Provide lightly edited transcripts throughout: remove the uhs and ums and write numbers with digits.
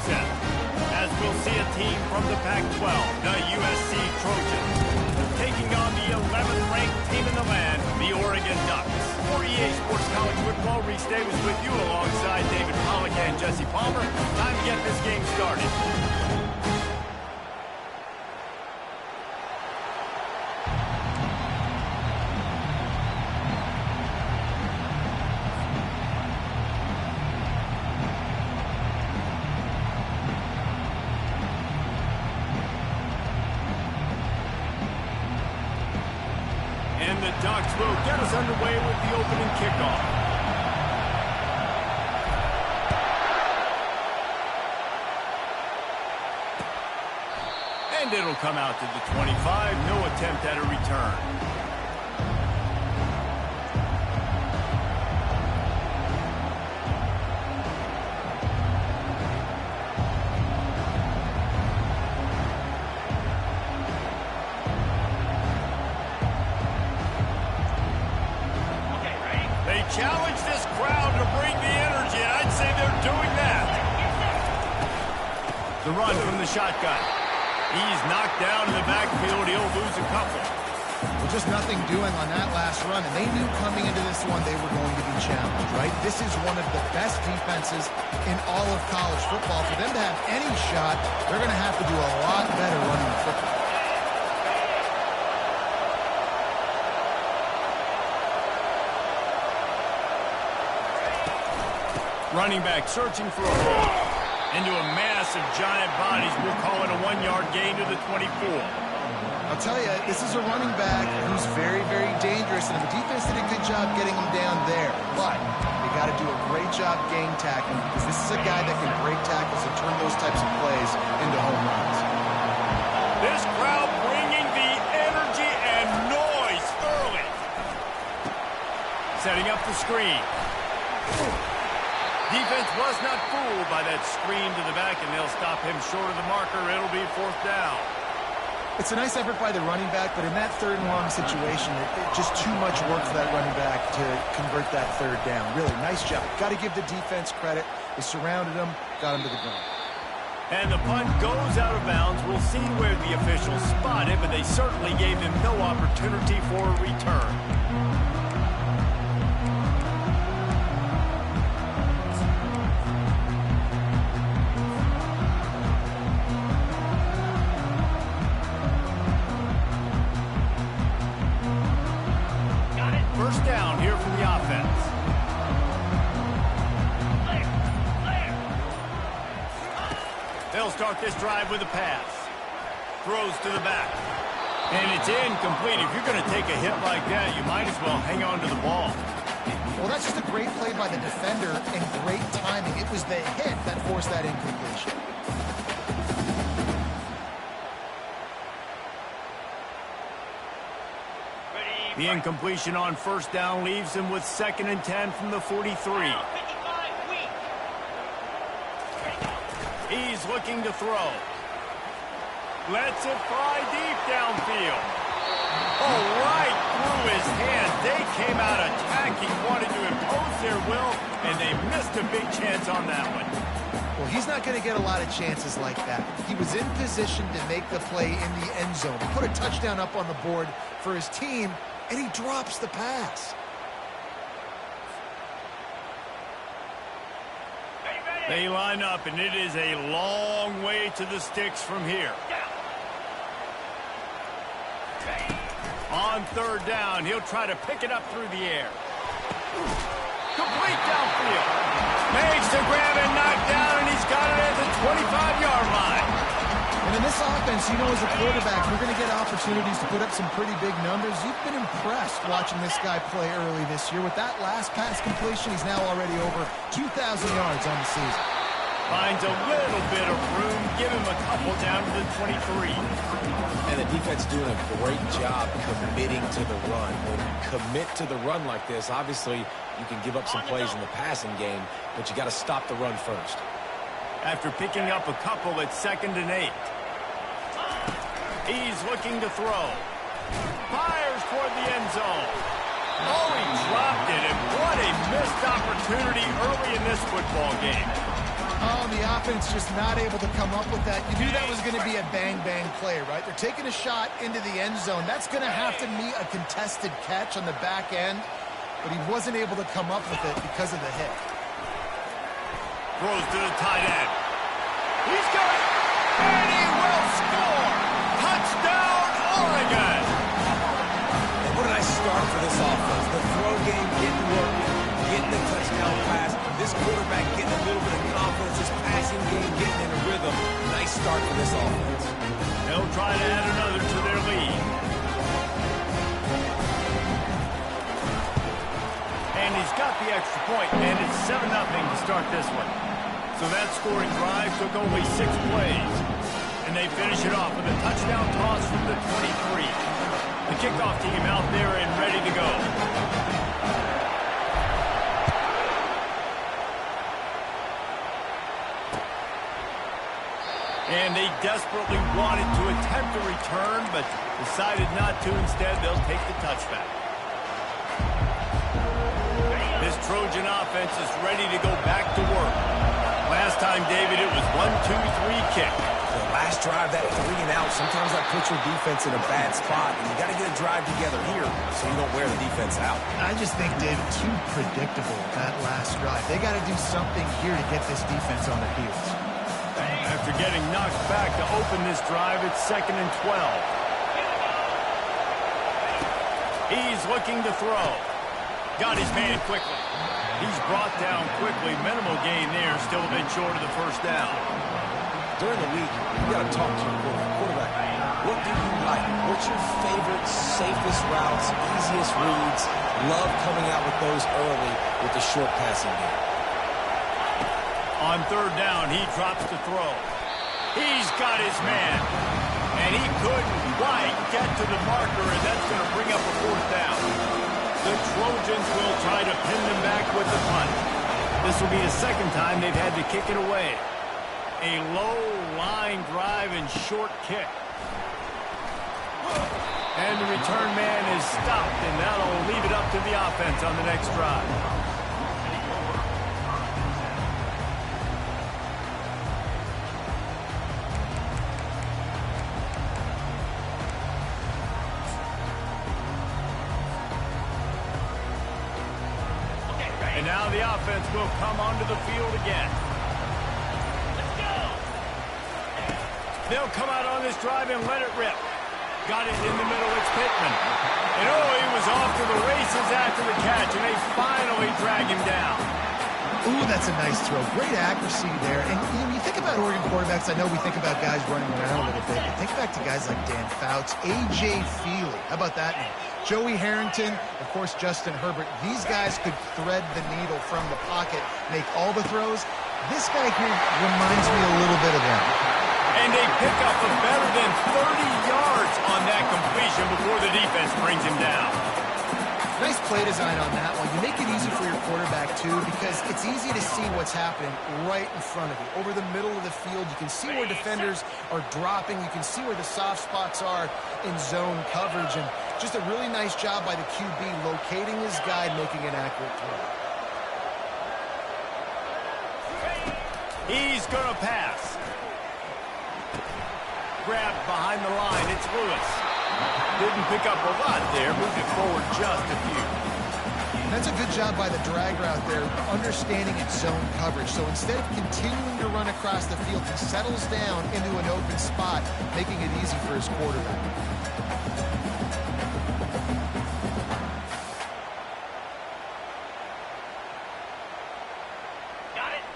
upset, as we'll see a team from the Pac-12, the USC Trojans, taking on the 11th-ranked team in the land, the Oregon Ducks. For EA Sports College Football, Reese Davis with you alongside David Pollack and Jesse Palmer. Time to get this game started. And the Ducks will get us underway with the opening kickoff. And it'll come out to the 25. No attempt at a return. Challenge this crowd to bring the energy, and I'd say they're doing that. The run from the shotgun. He's knocked down in the backfield. He'll lose a couple. Well, just nothing doing on that last run, and they knew coming into this one they were going to be challenged, right? This is one of the best defenses in all of college football. For them to have any shot, they're going to have to do a lot better running the football. Running back searching for a hole. Into a mass of giant bodies. We'll call it a 1-yard gain to the 24. I'll tell you, this is a running back who's very, very dangerous, and the defense did a good job getting him down there. But they got to do a great job game tackling, because this is a guy that can break tackles and turn those types of plays into home runs. This crowd bringing the energy and noise early. Setting up the screen. Defense was not fooled by that screen to the back, and they'll stop him short of the marker. It'll be 4th down. It's a nice effort by the running back, but in that 3rd and long situation, it's just too much work for that running back to convert that 3rd down. Really, nice job. Got to give the defense credit. They surrounded him, got him to the ground. And the punt goes out of bounds. We'll see where the officials spot it, but they certainly gave him no opportunity for a return. First down here from the offense. They'll start this drive with a pass. Throws to the back. And it's incomplete. If you're going to take a hit like that, you might as well hang on to the ball. Well, that's just a great play by the defender and great timing. It was the hit that forced that incompletion. The incompletion on first down leaves him with 2nd and 10 from the 43. He's looking to throw. Lets it fly deep downfield. Oh, right through his hand. They came out attacking, wanted to impose their will, and they missed a big chance on that one. Well, he's not going to get a lot of chances like that. He was in position to make the play in the end zone, put a touchdown up on the board for his team, and he drops the pass. They line up, and it is a long way to the sticks from here. On 3rd down, he'll try to pick it up through the air. Complete downfield. Makes the grab and knocked down, and he's got it at the 25-yard line. And in this offense, you know, as a quarterback, you're going to get opportunities to put up some pretty big numbers. You've been impressed watching this guy play early this year. With that last pass completion, he's now already over 2,000 yards on the season. Finds a little bit of room. Give him a couple down to the 23. And the defense doing a great job committing to the run. When you commit to the run like this, obviously you can give up some plays in the passing game, but you got to stop the run first. After picking up a couple, it's 2nd and 8. He's looking to throw. Fires toward the end zone. Oh, he dropped it, and what a missed opportunity early in this football game. Oh, and the offense just not able to come up with that. You knew that was going to be a bang-bang play, right? They're taking a shot into the end zone. That's going to have to meet a contested catch on the back end, but he wasn't able to come up with it because of the hit. Throws to the tight end. He's got it, and he will score. Touchdown, Oregon. And what did I start for this offense? The throw game getting working, getting the touchdown pass. This quarterback getting a little bit of confidence. His passing game getting in a rhythm. Nice start for this offense. They'll try to add another to their lead. And he's got the extra point, and it's 7-0 to start this one. So that scoring drive took only 6 plays. And they finish it off with a touchdown toss from the 23. The kickoff team out there and ready to go. And they desperately wanted to attempt a return, but decided not to. Instead, they'll take the touchback. This Trojan offense is ready to go back to work. Last time, David, it was 1-2-3 kick. The last drive, that 3 and out, sometimes that puts your defense in a bad spot, and you got to get a drive together here so you don't wear the defense out. I just think, David, too predictable that last drive. They got to do something here to get this defense on their heels. After getting knocked back to open this drive, it's 2nd and 12. He's looking to throw. Got his man quickly. He's brought down quickly. Minimal gain there, still a bit short of the first down. During the week, you got to talk to your quarterback. What do you like? What's your favorite, safest routes, easiest reads? Love coming out with those early with the short passing game. On 3rd down, he drops to throw. He's got his man. And he couldn't quite get to the marker, and that's going to bring up a 4th down. The Trojans will try to pin them back with the punt. This will be the 2nd time they've had to kick it away. A low line drive and short kick. And the return man is stopped, and that'll leave it up to the offense on the next drive. And now the offense will come onto the field again. Let's go. They'll come out on this drive and let it rip. Got it in the middle. It's Pittman. And oh, he was off to the races after the catch, and they finally drag him down. Ooh, that's a nice throw. Great accuracy there. And you think about Oregon quarterbacks, I know we think about guys running around a little bit, but think back to guys like Dan Fouts, A.J. Feely. How about that name? Joey Harrington, of course, Justin Herbert. These guys could thread the needle from the pocket, make all the throws. This guy here reminds me a little bit of them. And they pick up a better than 30 yards on that completion before the defense brings him down. Nice play design on that one. You make it easy for your quarterback, too, because it's easy to see what's happening right in front of you. Over the middle of the field, you can see where defenders are dropping. You can see where the soft spots are in zone coverage. And just a really nice job by the QB locating his guy, making an accurate throw. He's going to pass. Grabbed behind the line. It's Lewis. Didn't pick up a lot there. Moved it forward just a few. That's a good job by the drag route there, understanding its zone coverage. So instead of continuing to run across the field, he settles down into an open spot, making it easy for his quarterback.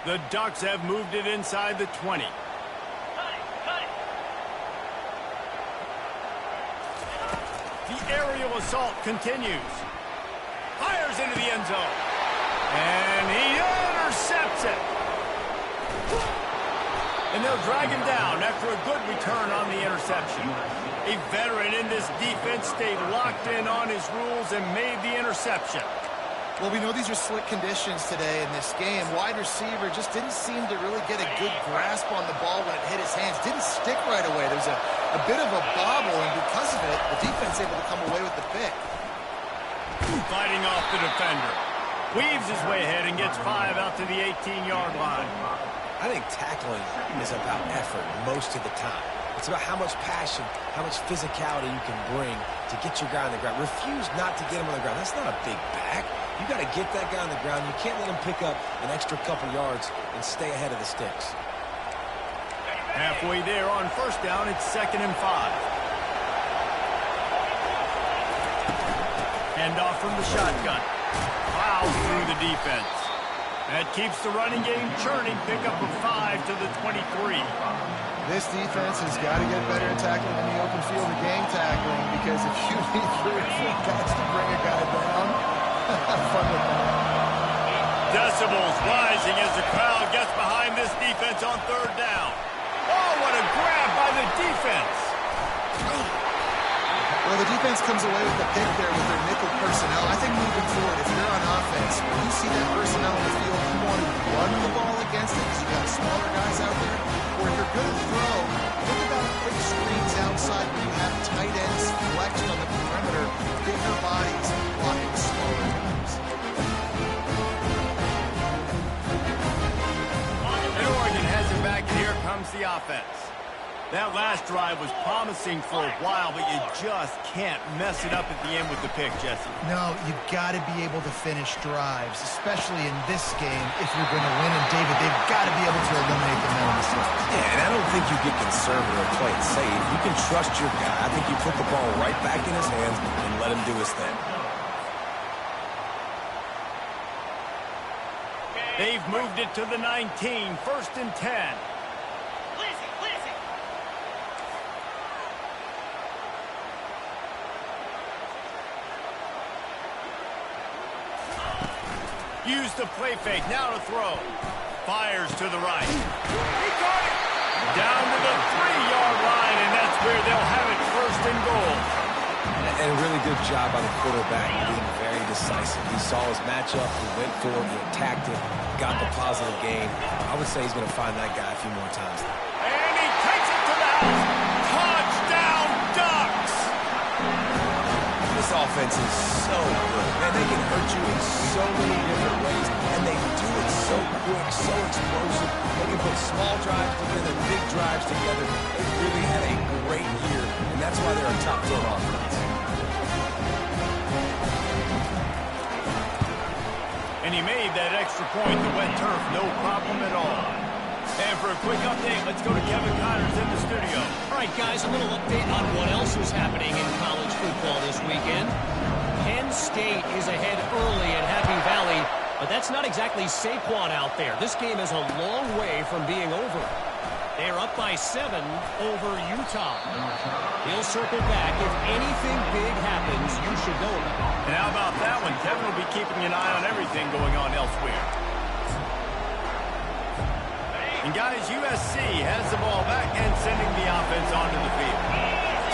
The Ducks have moved it inside the 20. The aerial assault continues. Fires into the end zone. And he intercepts it. And they'll drag him down after a good return on the interception. A veteran in this defense stayed locked in on his rules and made the interception. Well, we know these are slick conditions today in this game. Wide receiver just didn't seem to really get a good grasp on the ball when it hit his hands. Didn't stick right away. There was a bit of a bobble, and because of it, the defense able to come away with the pick. Fighting off the defender. Weaves his way ahead and gets 5 out to the 18-yard line. I I think tackling is about effort most of the time. It's about how much passion, how much physicality you can bring to get your guy on the ground. Refuse not to get him on the ground. That's not a big back. You got to get that guy on the ground. You can't let him pick up an extra couple yards and stay ahead of the sticks. Halfway there on first down, it's 2nd and 5. Handoff from the shotgun. Plows through the defense. That keeps the running game churning. Pickup of 5 to the 23. This defense has got to get better at tackling in the open field of gang tackling, because if you need 3 or 4 guys to bring a guy down, have fun with that. Decibels rising as the crowd gets behind this defense on 3rd down. Oh, what a grab by the defense. Well, the defense comes away with the pick there with their nickel personnel. I think moving forward, if you're on offense, when you see that personnel in the field, you want to run the ball against it because you got smaller guys out there. Or if you're going to throw, think about quick screens outside when you have tight ends flexed on the perimeter, bigger bodies blocking smaller guys. And Oregon has it back, and here comes the offense. That last drive was promising for a while, but you just can't mess it up at the end with the pick, Jesse. No, you've got to be able to finish drives, especially in this game if you're going to win. And, David, they've got to be able to eliminate the mental mistakes. Yeah, and I don't think you get conservative or play it safe. You can trust your guy. I think you put the ball right back in his hands and let him do his thing. They've moved it to the 19, 1st and 10. Use the play fake, now to throw. Fires to the right. He got it! Down to the 3-yard line, and that's where they'll have it, 1st and goal. And a really good job by the quarterback being very decisive. He saw his matchup, he went for it, he attacked it, got the positive gain. I would say he's going to find that guy a few more times. And he takes it to the house. Touchdown, Ducks! This offense is so good. Man, they can hurt you in so many different ways, and they do it so quick, so explosive. They can put small drives together, big drives together. They really had a great year, and that's why they're a top 10 offense. And he made that extra point, the wet turf, no problem at all. And for a quick update, let's go to Kevin Connors in the studio. All right, guys, a little update on what else is happening in college football this weekend. Penn State is ahead early at Happy Valley, but that's not exactly Saquon out there. This game is a long way from being over. They're up by 7 over Utah. He'll circle back. If anything big happens, you should know about it. And how about that one? Kevin will be keeping an eye on everything going on elsewhere. And guys, USC has the ball back and sending the offense onto the field.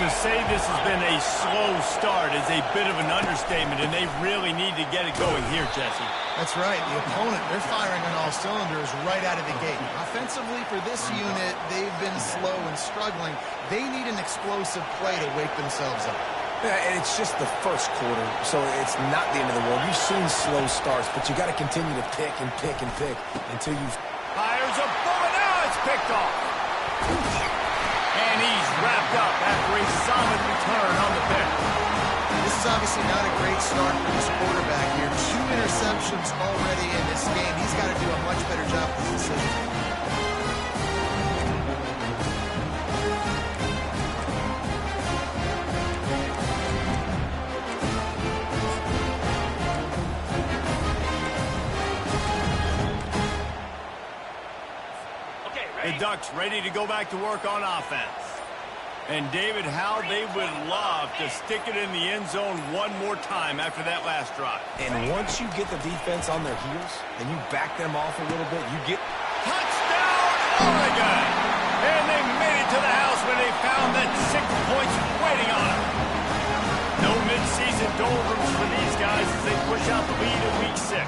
To say this has been a slow start is a bit of an understatement, and they really need to get it going here, Jesse. That's right. The opponent, they're firing on all cylinders right out of the gate. Offensively, for this unit, they've been slow and struggling. They need an explosive play to wake themselves up. Yeah, and it's just the first quarter, so it's not the end of the world. You've seen slow starts, but you got to continue to pick and pick and pick until you Fires a bullet. Now it's picked off. And he's wrapped up after a solid return on the pick. This is obviously not a great start for this quarterback here. 2 interceptions already in this game. He's got to do a much better job with his decision. The Ducks ready to go back to work on offense. And David, how they would love to stick it in the end zone one more time after that last drive. And once you get the defense on their heels and you back them off a little bit, you get... Touchdown, Oregon! And they made it to the house when they found that 6 points waiting on them. No midseason doldrums for these guys as they push out the lead in Week 6.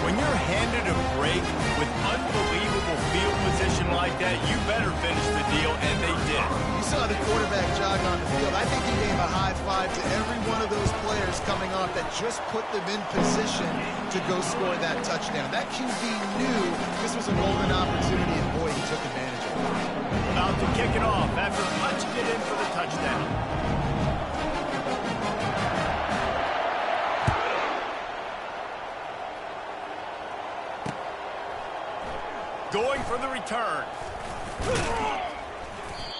When you're handed a break with unbelievable field position like that, you better finish the deal, and they did. You saw the quarterback jog on the field, I think he gave a high five to every one of those players coming off that just put them in position to go score that touchdown. That QB knew this was a golden opportunity, and boy, he took advantage of it. About to kick it off after punching it in for the touchdown. Going for the return.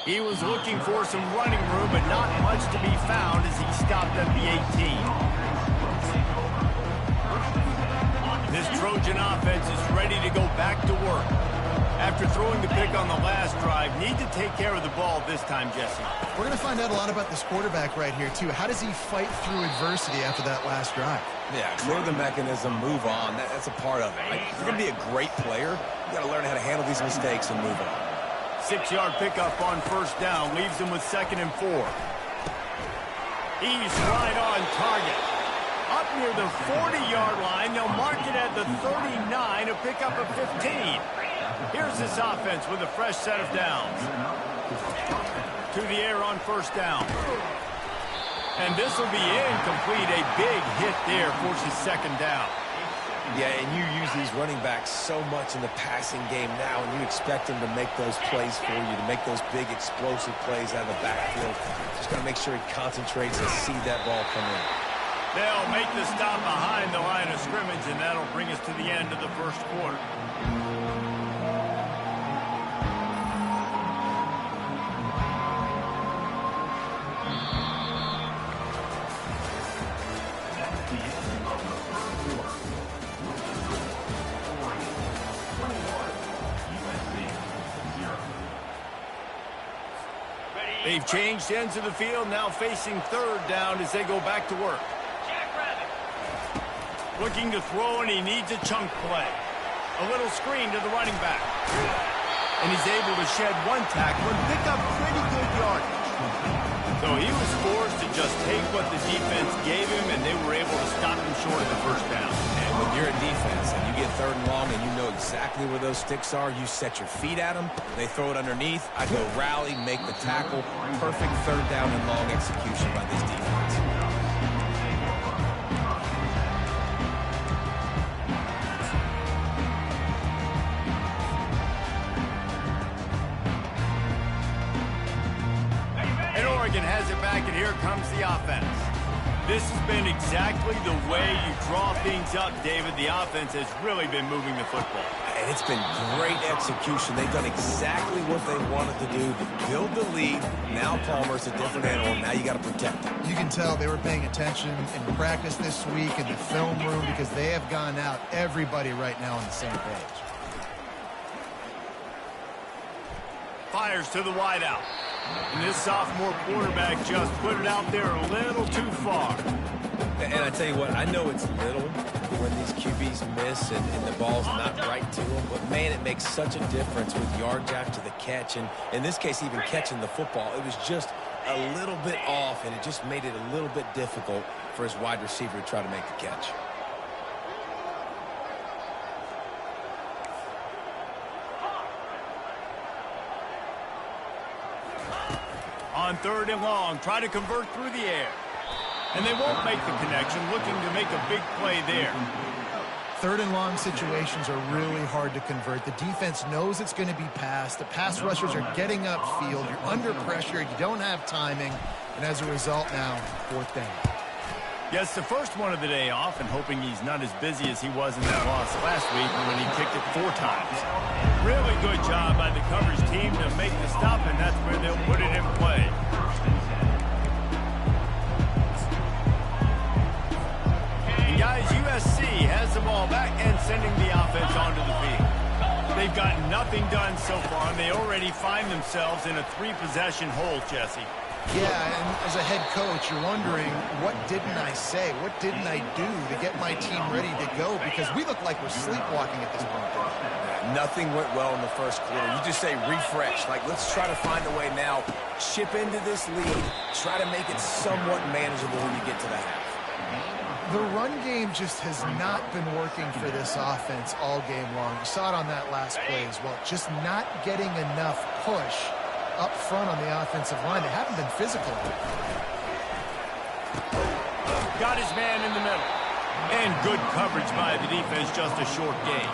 He was looking for some running room, but not much to be found as he stopped at the 18. This Trojan offense is ready to go back to work. After throwing the pick on the last drive, need to take care of the ball this time, Jesse. We're going to find out a lot about this quarterback right here, too. How does he fight through adversity after that last drive? Yeah, clear the mechanism, move on. That's a part of it. Right? If you're going to be a great player, you got to learn how to handle these mistakes and move on. 6-yard pickup on first down leaves him with 2nd and 4. He's right on target. Up near the 40-yard line, they'll mark it at the 39, a pickup of 15. Here's this offense with a fresh set of downs. To the air on first down. And this will be incomplete. A big hit there forces 2nd down. Yeah, and you use these running backs so much in the passing game now, and you expect them to make those plays for you, to make those big explosive plays out of the backfield. Just got to make sure he concentrates and see that ball come in. They'll make the stop behind the line of scrimmage, and that'll bring us to the end of the first quarter. They've changed ends of the field, now facing 3rd down as they go back to work. Looking to throw, and he needs a chunk play. A little screen to the running back. And he's able to shed 1 tackle and pick up pretty good yardage. So he was forced to just take what the defense gave him, and they were able to stop him short of the first down. And when you're a defense and you get 3rd and long and you know exactly where those sticks are, you set your feet at them, they throw it underneath, I go rally, make the tackle. Perfect 3rd down and long execution by this defense. And Oregon has it back, and here comes the offense. This has been exactly the way you draw things up, David. The offense has really been moving the football. And it's been great execution. They've done exactly what they wanted to do. Build the lead. Now Palmer's a different animal. Now you got to protect him. You can tell they were paying attention in practice this week in the film room because they have gone out, everybody right now on the same page. Fires to the wideout. And this sophomore quarterback just put it out there a little too far. And I tell you what, I know it's little when these QBs miss and the ball's not right to them, but man, it makes such a difference with yards after the catch. And in this case, even catching the football, it was just a little bit off, and it just made it a little bit difficult for his wide receiver to try to make the catch. On 3rd and long, try to convert through the air. And they won't make the connection, looking to make a big play there. 3rd and long situations are really hard to convert. The defense knows it's going to be passed. The pass rushers are getting upfield. You're under pressure. You don't have timing. And as a result now, 4th down. Gets the first one of the day off, and hoping he's not as busy as he was in that loss last week when he kicked it 4 times. Really good job by the coverage team to make the stop, and that's where they'll put it in play. And guys, USC has the ball back and sending the offense onto the field. They've got nothing done so far, and they already find themselves in a 3-possession hole, Jesse. Yeah, and as a head coach, you're wondering, what didn't I say? What didn't I do to get my team ready to go? Because we look like we're sleepwalking at this point. Nothing went well in the first quarter. You just say refresh. Like, let's try to find a way now. Chip into this lead. Try to make it somewhat manageable when you get to the half. The run game just has not been working for this offense all game long. You saw it on that last play as well. Just not getting enough push up front on the offensive line. They haven't been physical. Got his man in the middle. And good coverage by the defense, just a short gain.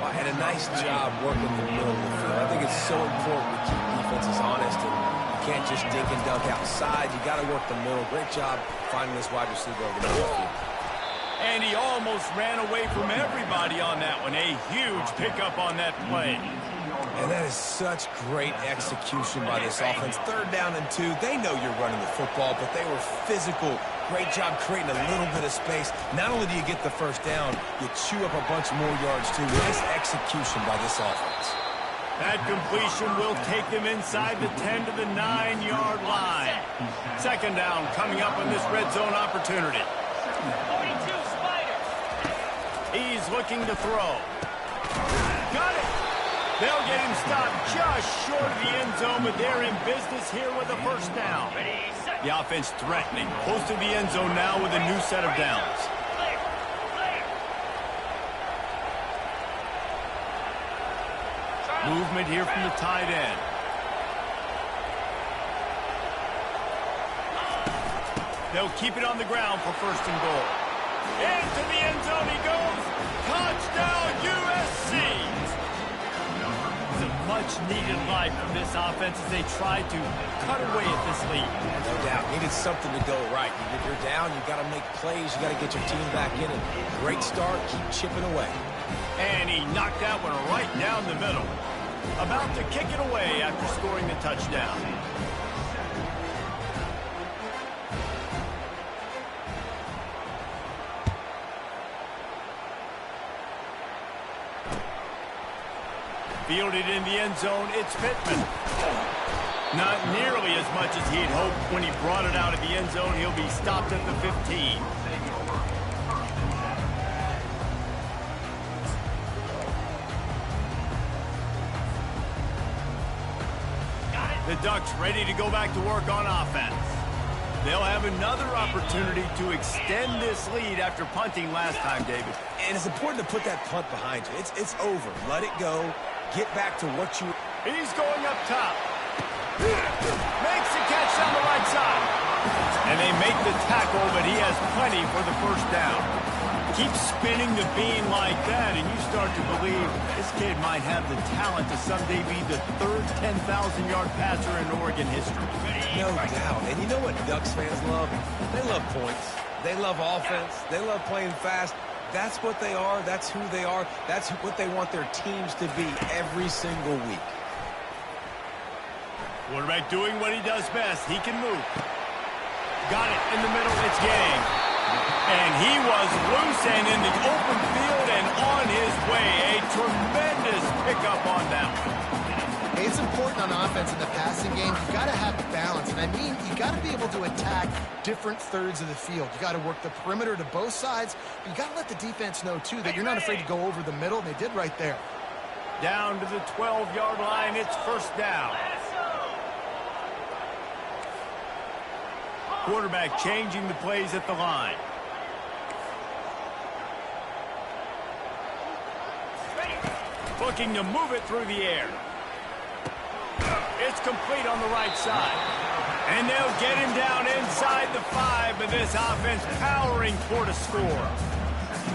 Well, and a nice job working the middle of the field. I think it's so important to keep defenses honest, and you can't just dink and dunk outside. You got to work the middle. Great job finding this wide receiver over the middle of the field. And he almost ran away from everybody on that one. A huge pickup on that play. And that is such great execution by this offense. 3rd down and 2. They know you're running the football, but they were physical. Great job creating a little bit of space. Not only do you get the 1st down, you chew up a bunch more yards too. Nice execution by this offense. That completion will take them inside the 10 to the 9-yard line. 2nd down coming up on this red zone opportunity. 42 Spiders. He's looking to throw. Got it. They'll get him stopped just short of the end zone, but they're in business here with a 1st down. The offense threatening, close to the end zone now with a new set of downs. Movement here from the tight end. They'll keep it on the ground for 1st and goal. Into the end zone he goes. Touchdown, USC. It's a much-needed life from this offense as they try to cut away at this lead. No doubt. Needed something to go right. If you're down, you got to make plays. You got to get your team back in it. Great start. Keep chipping away. And he knocked that one right down the middle. About to kick it away after scoring the touchdown. Fielded in the end zone, it's Pittman. Not nearly as much as he'd hoped. When he brought it out of the end zone, he'll be stopped at the 15. The Ducks ready to go back to work on offense. They'll have another opportunity to extend this lead after punting last time, David. And it's important to put that punt behind you. It's over. Let it go. Get back to what you... He's going up top. Makes the catch on the right side. And they make the tackle, but he has plenty for the 1st down. Keep spinning the beam like that, and you start to believe this kid might have the talent to someday be the 3rd 10,000-yard passer in Oregon history. No doubt. And you know what Ducks fans love? They love points. They love offense. They love playing fast. That's what they are. That's who they are. That's what they want their teams to be every single week. Quarterback doing what he does best. He can move. Got it in the middle. It's game. And he was loose and in the open field and on his way. A tremendous pickup on that one. It's important on offense in the passing game. You got to have balance. And I mean, you got to be able to attack different thirds of the field. You got to work the perimeter to both sides. But you got to let the defense know, too, that you're not afraid to go over the middle. And they did right there. Down to the 12-yard line. It's 1st down. Quarterback changing the plays at the line. Looking to move it through the air. It's complete on the right side. And they'll get him down inside the 5, but this offense powering toward a score.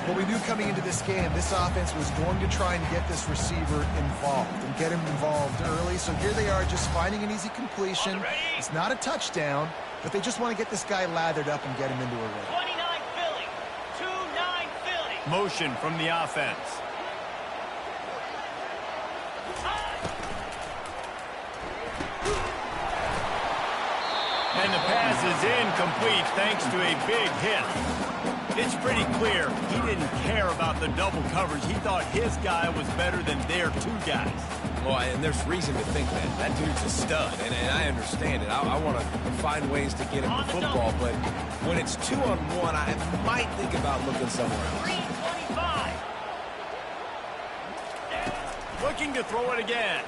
Well, we knew coming into this game, this offense was going to try and get this receiver involved and get him involved early. So here they are just finding an easy completion. It's not a touchdown, but they just want to get this guy lathered up and get him into a rhythm. 29 Philly. 2-9 Philly. Motion from the offense. And the pass is incomplete thanks to a big hit. It's pretty clear he didn't care about the double coverage. He thought his guy was better than their 2 guys. Well, and there's reason to think that. That dude's a stud, and I understand it. I want to find ways to get him the football, but when it's 2-on-1, I might think about looking somewhere else. 325. Looking to throw it again.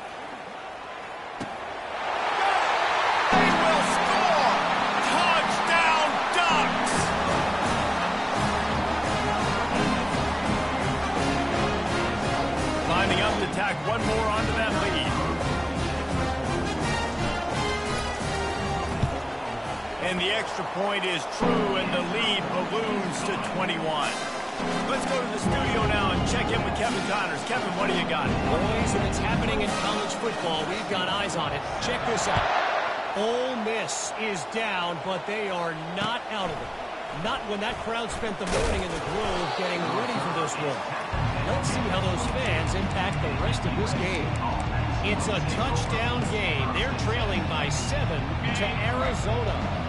Lining up to tack one more onto that lead. And the extra point is true, and the lead balloons to 21. Let's go to the studio now and check in with Kevin Connors. Kevin, what do you got? Boys, if it's happening in college football, we've got eyes on it. Check this out. Ole Miss is down, but they are not out of it. Not when that crowd spent the morning in the Grove getting ready for this one. Let's see how those fans impact the rest of this game. It's a touchdown game. They're trailing by 7 to Arizona.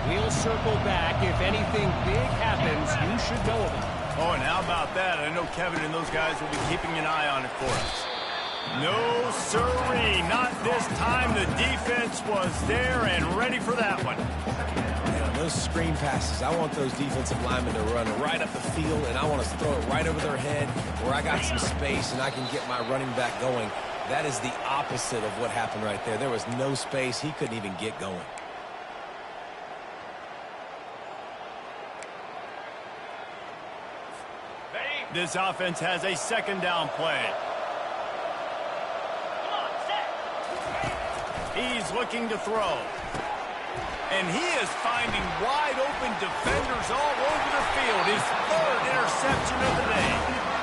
We'll circle back. If anything big happens, you should know of it. Oh, and how about that? I know Kevin and those guys will be keeping an eye on it for us. No, sirree, not this time. The defense was there and ready for that one. Yeah, those screen passes, I want those defensive linemen to run right up the field, and I want to throw it right over their head where I got some space and I can get my running back going. That is the opposite of what happened right there. There was no space. He couldn't even get going. This offense has a second down play. He's looking to throw. And he is finding wide open defenders all over the field. His third interception of the day.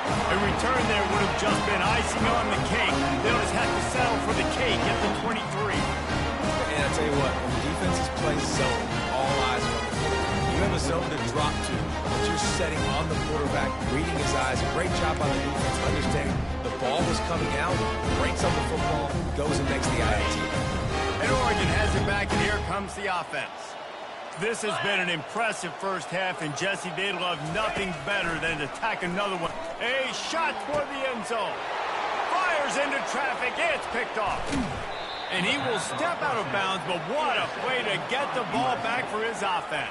A return there would have just been icing on the cake. They'll just have to settle for the cake at the 23. And I tell you what, when the defenses play zone, all eyes are on the quarterback. You have a zone to drop to, but you're setting on the quarterback, reading his eyes. Great job on the defense, understanding the ball was coming out, breaks on the football, goes and makes the INT. And Oregon has it back, and here comes the offense. This has been an impressive first half, and Jesse, they love nothing better than to tack another one. A shot toward the end zone. Fires into traffic. It's picked off. And he will step out of bounds, but what a play to get the ball back for his offense.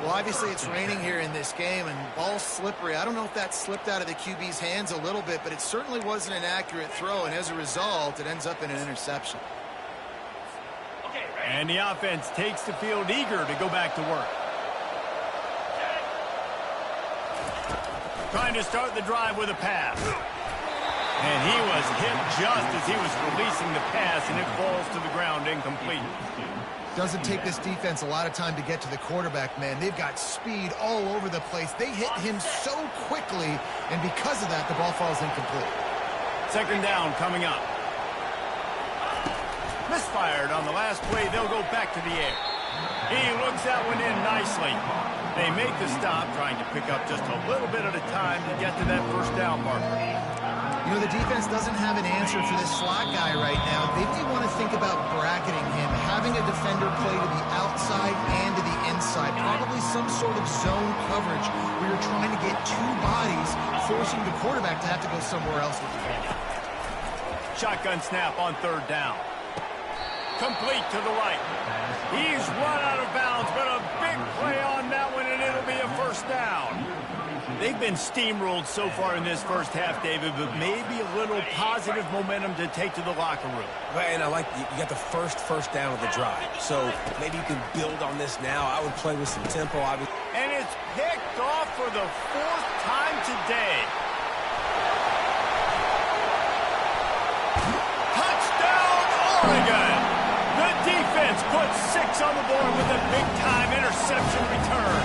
Well, obviously it's raining here in this game, and ball's slippery. I don't know if that slipped out of the QB's hands a little bit, but it certainly wasn't an accurate throw, and as a result, it ends up in an interception. And the offense takes the field eager to go back to work. Trying to start the drive with a pass. And he was hit just as he was releasing the pass, and it falls to the ground incomplete. Doesn't take this defense a lot of time to get to the quarterback, man. They've got speed all over the place. They hit him so quickly, and because of that, the ball falls incomplete. Second down coming up. Misfired on the last play. They'll go back to the air. He looks that one in nicely. They make the stop, trying to pick up just a little bit at a time to get to that first down marker. You know, the defense doesn't have an answer for this slot guy right now. They may want to think about bracketing him, having a defender play to the outside and to the inside. Probably some sort of zone coverage where you're trying to get two bodies, forcing the quarterback to have to go somewhere else with the ball. Shotgun snap on third down. Complete to the right. He's run out of bounds, but a big play on that one, and it'll be a first down. They've been steamrolled so far in this first half, David, but maybe a little positive momentum to take to the locker room. And I like you got the first down of the drive, so maybe you can build on this now. I would play with some tempo. And it's picked off for the fourth time today. Touchdown, Oregon! The defense puts 6 on the board with a big-time interception return.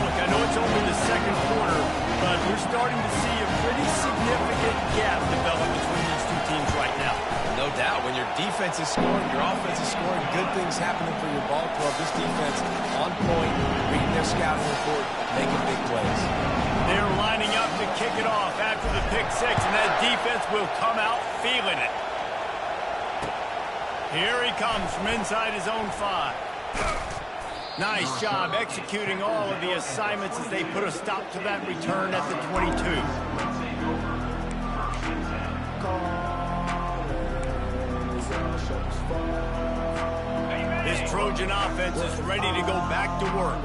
Look, I know it's only the second quarter, but we're starting to see a pretty significant gap develop between these two teams right now. No doubt. When your defense is scoring, your offense is scoring, good things happening for your ball club. This defense on point, reading their scouting report, making big plays. They're lining up to kick it off after the pick 6, and that defense will come out feeling it. Here he comes from inside his own 5. Nice job executing all of the assignments as they put a stop to that return at the 22. This Trojan offense is ready to go back to work.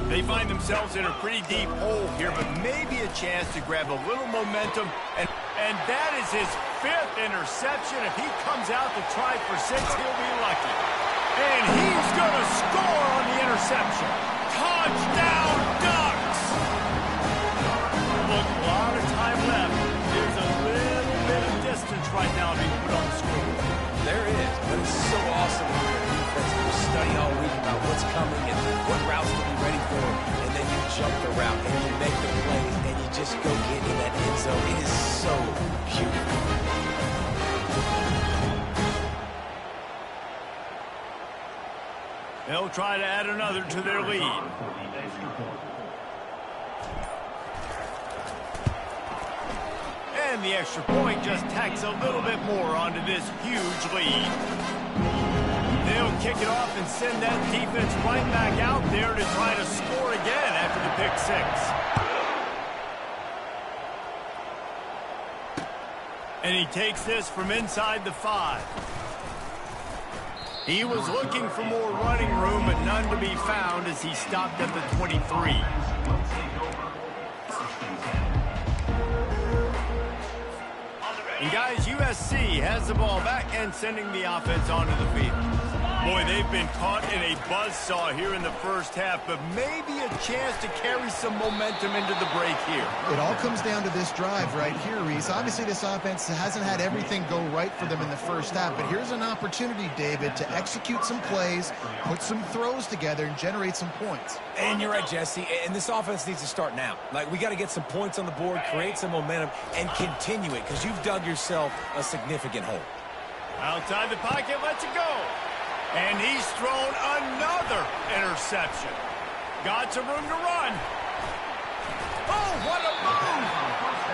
They find themselves in a pretty deep hole here, but maybe a chance to grab a little momentum. And that is his 5th interception. If he comes out to try for 6, he'll be lucky. And he's going to score on the interception. Touchdown, Ducks! Look, a lot of time left. There's a little bit of distance right now being put on the scoreboard. There is, but it's so awesome when you're a defense and you study all week about what's coming and what routes to be ready for, and then you jump the route and you make the plays and you just go get in that end zone. It is so beautiful. They'll try to add another to their lead. And the extra point just tacks a little bit more onto this huge lead. They'll kick it off and send that defense right back out there to try to score again after the pick six. And he takes this from inside the 5. He was looking for more running room, but none to be found as he stopped at the 23. And guys, USC has the ball back and sending the offense onto the field. Boy, they've been caught in a buzzsaw here in the first half, but maybe a chance to carry some momentum into the break here. It all comes down to this drive right here, Reese. Obviously, this offense hasn't had everything go right for them in the first half, but here's an opportunity, David, to execute some plays, put some throws together, and generate some points. And you're right, Jesse, and this offense needs to start now. Like, we got to get some points on the board, create some momentum, and continue it, because you've dug yourself a significant hole. Outside the pocket, lets it go. And he's thrown another interception. Got some room to run. Oh, what a move!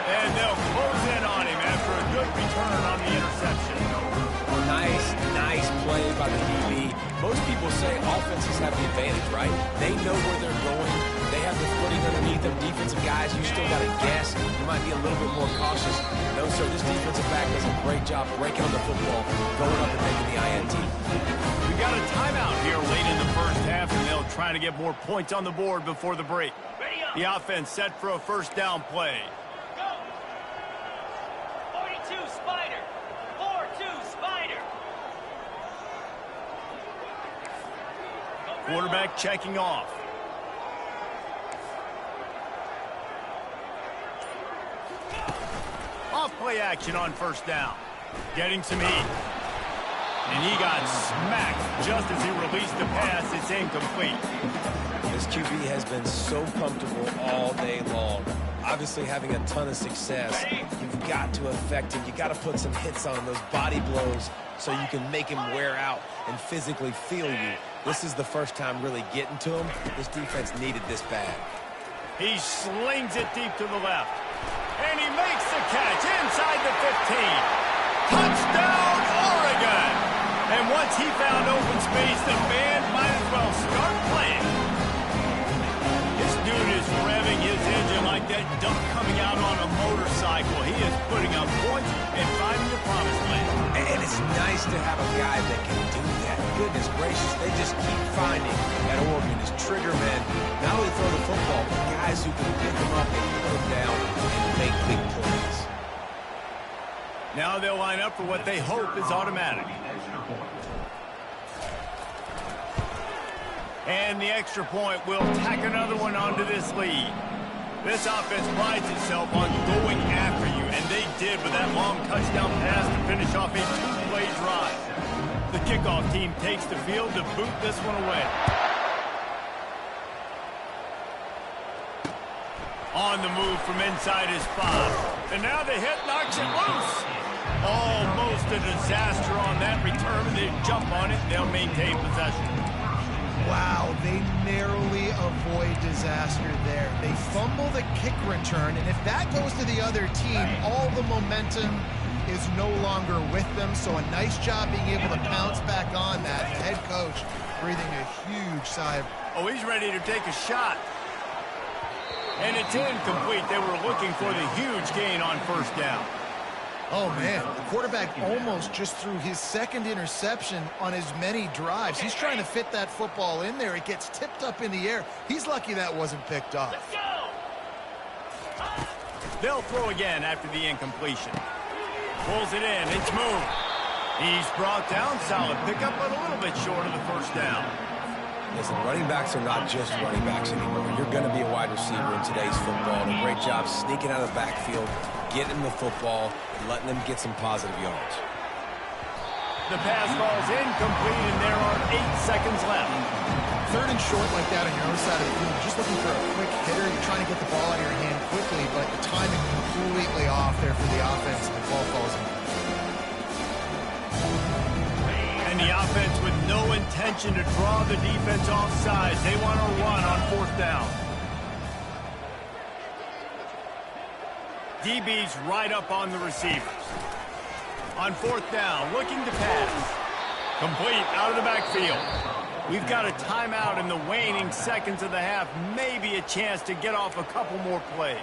And they'll close in on him after a good return on the interception. Nice play by the DB. Most people say offenses have the advantage, right? They know where they're going. They have the footing underneath them. Defensive guys, you still got to guess. You might be a little bit more cautious. No, sir, this defensive back does a great job breaking on the football, going up and making the INT. We got a timeout here late in the first half, and they'll try to get more points on the board before the break. The offense set for a first down play. Go! 42 Spider! 4-2 Spider! Quarterback checking off. Off play action on first down. Getting some heat. And he got smacked just as he released the pass. It's incomplete. This QB has been so comfortable all day long. Obviously having a ton of success. You've got to affect him. You got to put some hits on him, those body blows, so you can make him wear out and physically feel you. This is the first time really getting to him. This defense needed this bad. He slings it deep to the left. And he makes the catch inside the 15. Touchdown, Oregon! And once he found open space, the band might as well start playing. This dude is revving his engine like that duck coming out on a motorcycle. He is putting up points and finding the promised land. And it's nice to have a guy that can do that. Goodness gracious, they just keep finding at Oregon is trigger men. Not only throw the football, but guys who can pick them up and put them down and make big plays. Now they'll line up for what they hope is automatic. And the extra point will tack another one onto this lead. This offense prides itself on going after you, and they did with that long touchdown pass to finish off a two-play drive. The kickoff team takes the field to boot this one away. On the move from inside his 5. And now the hit knocks it loose. Almost a disaster on that return. They jump on it. They'll maintain possession. Wow, they narrowly avoid disaster there. They fumble the kick return, and if that goes to the other team, all the momentum is no longer with them. So a nice job being able to pounce back on that. The head coach breathing a huge sigh of... Oh, he's ready to take a shot. And it's incomplete. They were looking for the huge gain on first down. Oh, man, the quarterback almost just threw his second interception on as many drives. He's trying to fit that football in there. It gets tipped up in the air. He's lucky that wasn't picked off. They'll throw again after the incompletion. Pulls it in. It's moved. He's brought down. Solid pickup, but a little bit short of the first down. Listen, running backs are not just running backs anymore. You're going to be a wide receiver in today's football. And a great job sneaking out of the backfield, getting the football, and letting them get some positive yards. The pass falls incomplete, and there are 8 seconds left. Third and short like that on your own side of the field, just looking for a quick hitter. You're trying to get the ball out of your hand quickly, but the timing completely off there for the offense, and the ball falls in. And the offense with no intention to draw the defense off sides. They want to run on 4th down. DB's right up on the receivers. On 4th down, looking to pass. Complete out of the backfield. We've got a timeout in the waning seconds of the half. Maybe a chance to get off a couple more plays.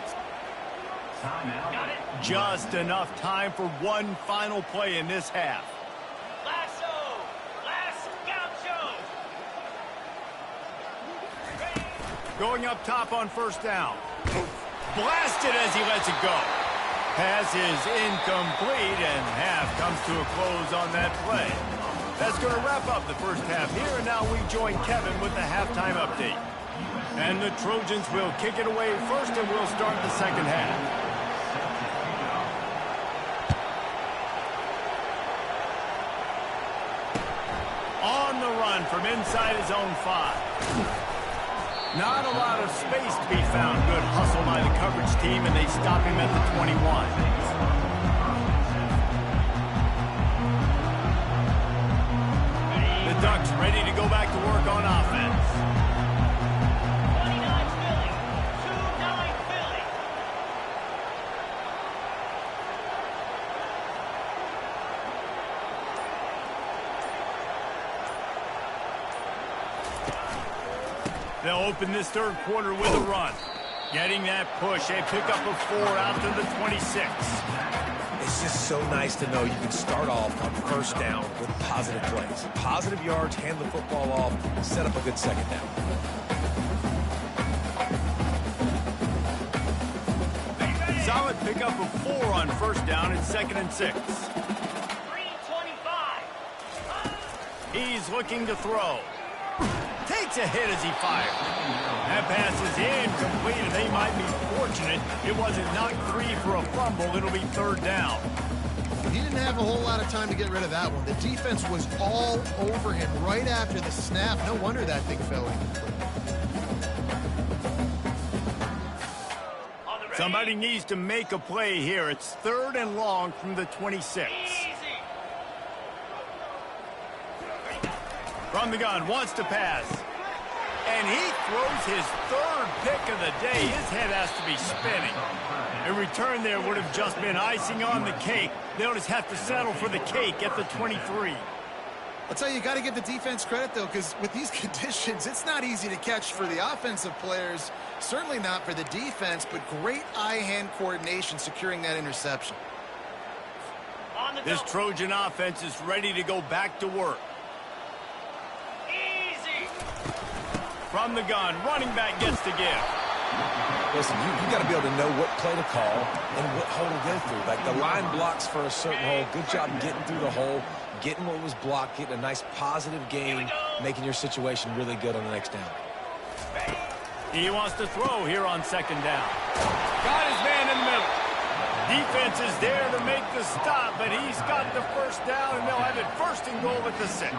Just enough time for one final play in this half. Going up top on 1st down. Blasted as he lets it go. Pass is incomplete, and half comes to a close on that play. That's going to wrap up the first half here, and now we join Kevin with the halftime update. And the Trojans will kick it away first, and we'll start the second half. On the run from inside his own 5. Not a lot of space to be found. Good hustle by the coverage team, and they stop him at the 21. The Ducks ready to go back to work on offense. 29 Philly. 2-9 Philly. They'll open this third quarter with a run. Getting that push, a pickup of 4 out to the 26. It's just so nice to know you can start off on 1st down with positive plays. Positive yards, hand the football off, and set up a good second down. Solid pickup of 4 on 1st down and 2nd and 6. 3:25. He's looking to throw. Takes a hit as he fires. That pass is incomplete, and they might be fortunate it wasn't knocked free for a fumble. It'll be 3rd down. He didn't have a whole lot of time to get rid of that one. The defense was all over him right after the snap. No wonder that thing fell in. Somebody needs to make a play here. It's 3rd and long from the 26. From the gun, wants to pass. And he throws his 3rd pick of the day. His head has to be spinning. A return there would have just been icing on the cake. They'll just have to settle for the cake at the 23. I'll tell you, you got to give the defense credit, though, because with these conditions, it's not easy to catch for the offensive players. Certainly not for the defense, but great eye-hand coordination securing that interception. This Trojan offense is ready to go back to work. From the gun, running back gets to give. Listen, you got to be able to know what play to call and what hole to go through. Like the line blocks for a certain hole. Good job getting through the hole, getting what was blocked, getting a nice positive gain, making your situation really good on the next down. He wants to throw here on 2nd down. Got his man in the middle. Defense is there to make the stop, but he's got the 1st down, and they'll have it 1st and goal at the 6.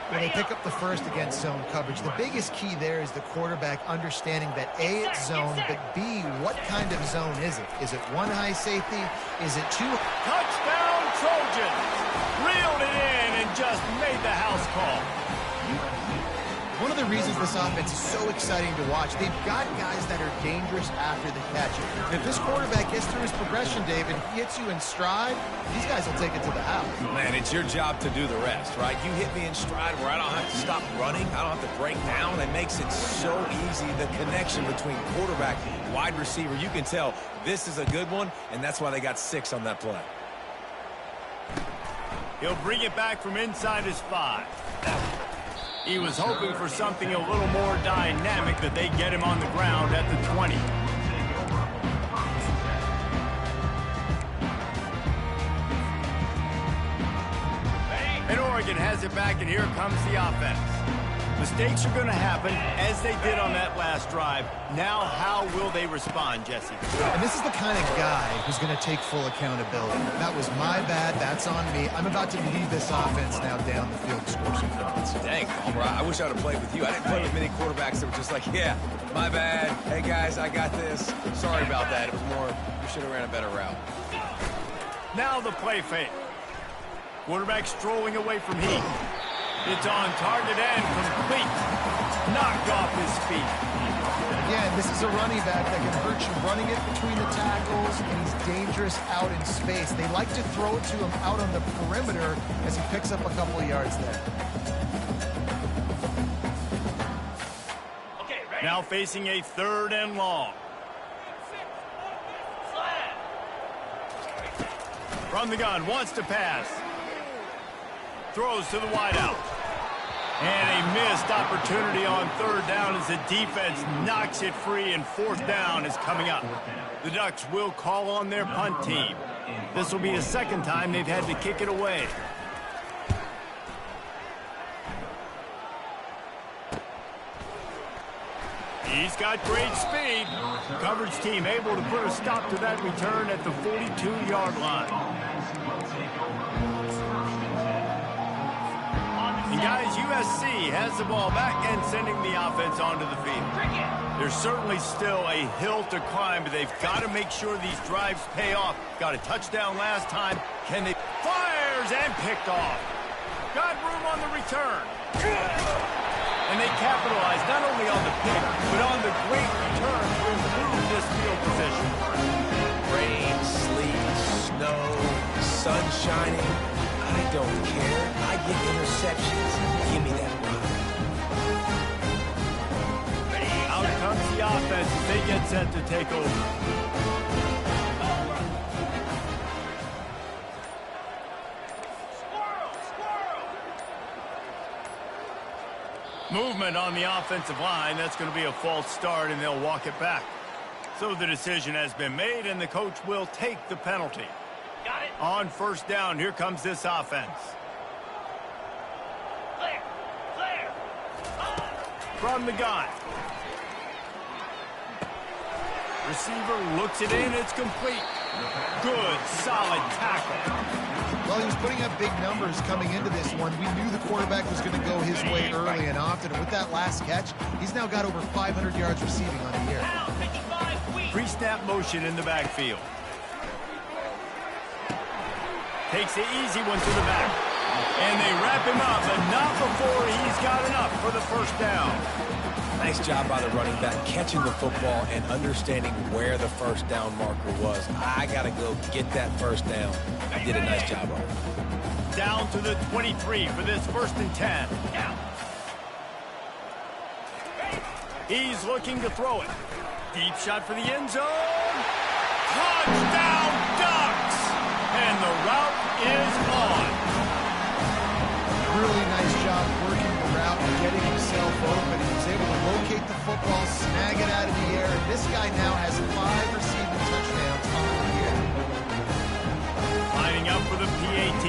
When they pick up the 1st against zone coverage, the biggest key there is the quarterback understanding that A, it's zone, but B, what kind of zone is it? Is it 1 high safety? Is it 2? Touchdown Trojans! Reeled it in and just made the house call. One of the reasons this offense is so exciting to watch, they've got guys that are dangerous after the catch. If this quarterback gets through his progression, David, he hits you in stride, these guys will take it to the house. Man, it's your job to do the rest, right? You hit me in stride where I don't have to stop running. I don't have to break down. It makes it so easy, the connection between quarterback and wide receiver. You can tell this is a good one, and that's why they got 6 on that play. He'll bring it back from inside his 5. He was hoping for something a little more dynamic, that they get him on the ground at the 20. And Oregon has it back, and here comes the offense. Mistakes are going to happen, as they did on that last drive. Now, how will they respond, Jesse? And this is the kind of guy who's going to take full accountability. That was my bad. That's on me. I'm about to lead this offense now down the field to score some points. Dang, Palmer, I wish I would have played with you. I didn't play with many quarterbacks that were just like, yeah, my bad. Hey, guys, I got this. Sorry about that. It was more, you should have ran a better route. Now the play fake. Quarterback strolling away from heat. It's on target and complete. Knocked off his feet. Again, this is a running back that can hurt you running it between the tackles, and he's dangerous out in space. They like to throw it to him out on the perimeter as he picks up a couple of yards there. Okay, ready? Now facing a 3rd and long. From the gun, wants to pass. Throws to the wideout. And a missed opportunity on 3rd down as the defense knocks it free, and 4th down is coming up. The Ducks will call on their punt team. This will be the 2nd time they've had to kick it away. He's got great speed. Coverage team able to put a stop to that return at the 42-yard line. And guys, USC has the ball back and sending the offense onto the field. There's certainly still a hill to climb, but they've got to make sure these drives pay off. Got a touchdown last time. Can they? Fires and picked off. Got room on the return. And they capitalize not only on the pick, but on the great return to improve this field position. Rain, sleet, snow, sun shining. I don't care. I get interceptions. Give me that rock. Out comes the offense as they get set to take over. Movement on the offensive line. That's going to be a false start, and they'll walk it back. So the decision has been made, and the coach will take the penalty. Got it. On 1st down, here comes this offense. Clear. Clear. From the gun. Receiver looks it in. It's complete. Good, solid tackle. Well, he was putting up big numbers coming into this one. We knew the quarterback was going to go his way early and often. And with that last catch, he's now got over 500 yards receiving on the year. Now 55 weeks. Pre-snap motion in the backfield. Takes the easy one to the back. And they wrap him up, but not before he's got enough for the 1st down. Nice job by the running back, catching the football and understanding where the 1st down marker was. I got to go get that 1st down. I did a nice job of it. Down to the 23 for this 1st and 10. Now. He's looking to throw it. Deep shot for the end zone. Touchdown, Ducks! And the route is on. Really nice job working the route and getting himself open. He was able to locate the football, snag it out of the air, and this guy now has 5 receiving touchdowns on the year. Lining up for the PAT.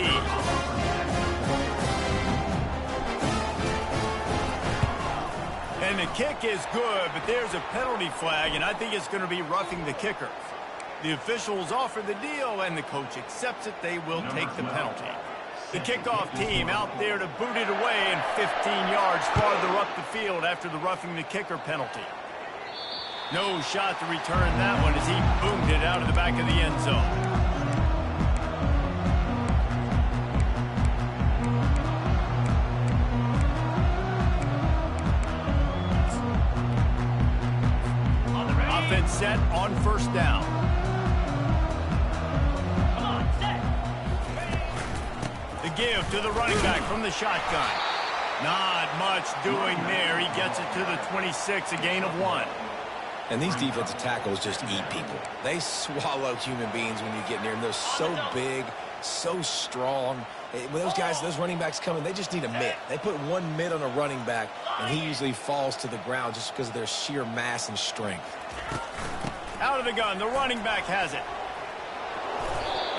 And the kick is good, but there's a penalty flag, and I think it's going to be roughing the kicker. The officials offer the deal, and the coach accepts it. They will take the penalty. The kickoff team out there to boot it away, and 15 yards farther up the field after the roughing the kicker penalty. No shot to return that one as he boomed it out of the back of the end zone. Offense set on 1st down. Come on, set. The give to the running back from the shotgun. Not much doing there. He gets it to the 26, a gain of 1. And these defensive tackles just eat people. They swallow human beings when you get near them. They're so big, so strong. When those guys, those running backs come in, they just need a mitt. They put one mitt on a running back, and he usually falls to the ground just because of their sheer mass and strength. Out of the gun, the running back has it.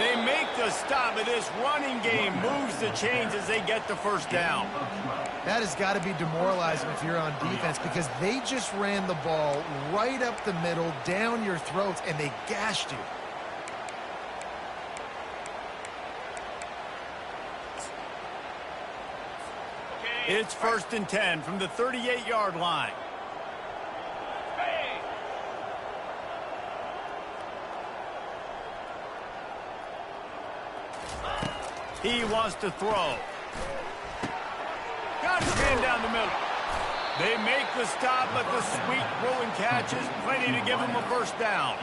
They make the stop, but this running game moves the chains as they get the first down. That has got to be demoralizing if you're on defense because they just ran the ball right up the middle, down your throats, and they gashed you. It's 1st and 10 from the 38-yard line. He wants to throw. Got his man down the middle. They make the stop, but the sweet throw and catch is plenty to give him a first down.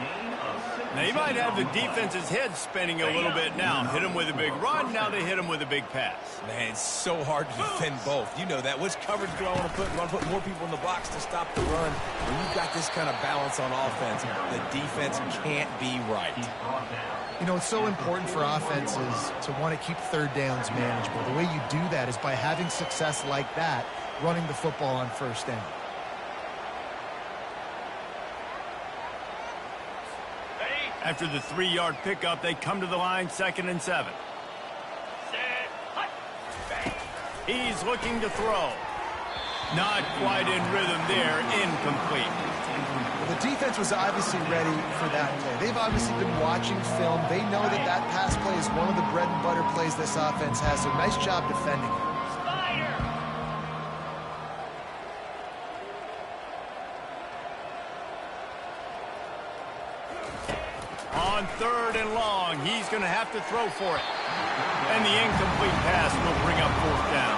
Now, you might have the defense's head spinning a little bit now. Hit him with a big run, now they hit him with a big pass. Man, it's so hard to defend both. You know that. Which coverage do I want to put? You want to put more people in the box to stop the run? When you've got this kind of balance on offense, the defense can't be right. You know, it's so important for offenses to want to keep third downs manageable. The way you do that is by having success like that, running the football on first down. After the 3-yard pickup, they come to the line, 2nd and 7. He's looking to throw. Not quite in rhythm there, incomplete. The defense was obviously ready for that play. They've obviously been watching film. They know that that pass play is one of the bread and butter plays this offense has, so nice job defending it. On 3rd and long, he's going to have to throw for it. And the incomplete pass will bring up 4th down.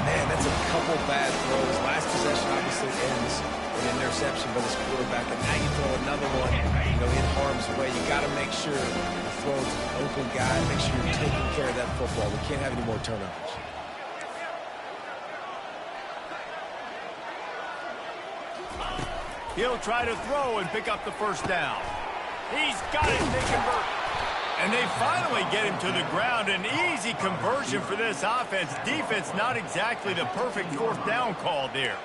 Man, that's a couple bad throws. Last possession obviously ends an interception by this quarterback, and now you throw another one, you know, in harm's way. You got to make sure you throw it to an open guy, make sure you're taking care of that football. We can't have any more turnovers. He'll try to throw and pick up the first down. He's got it, they convert. And they finally get him to the ground. An easy conversion for this offense. Defense, not exactly the perfect 4th down call there.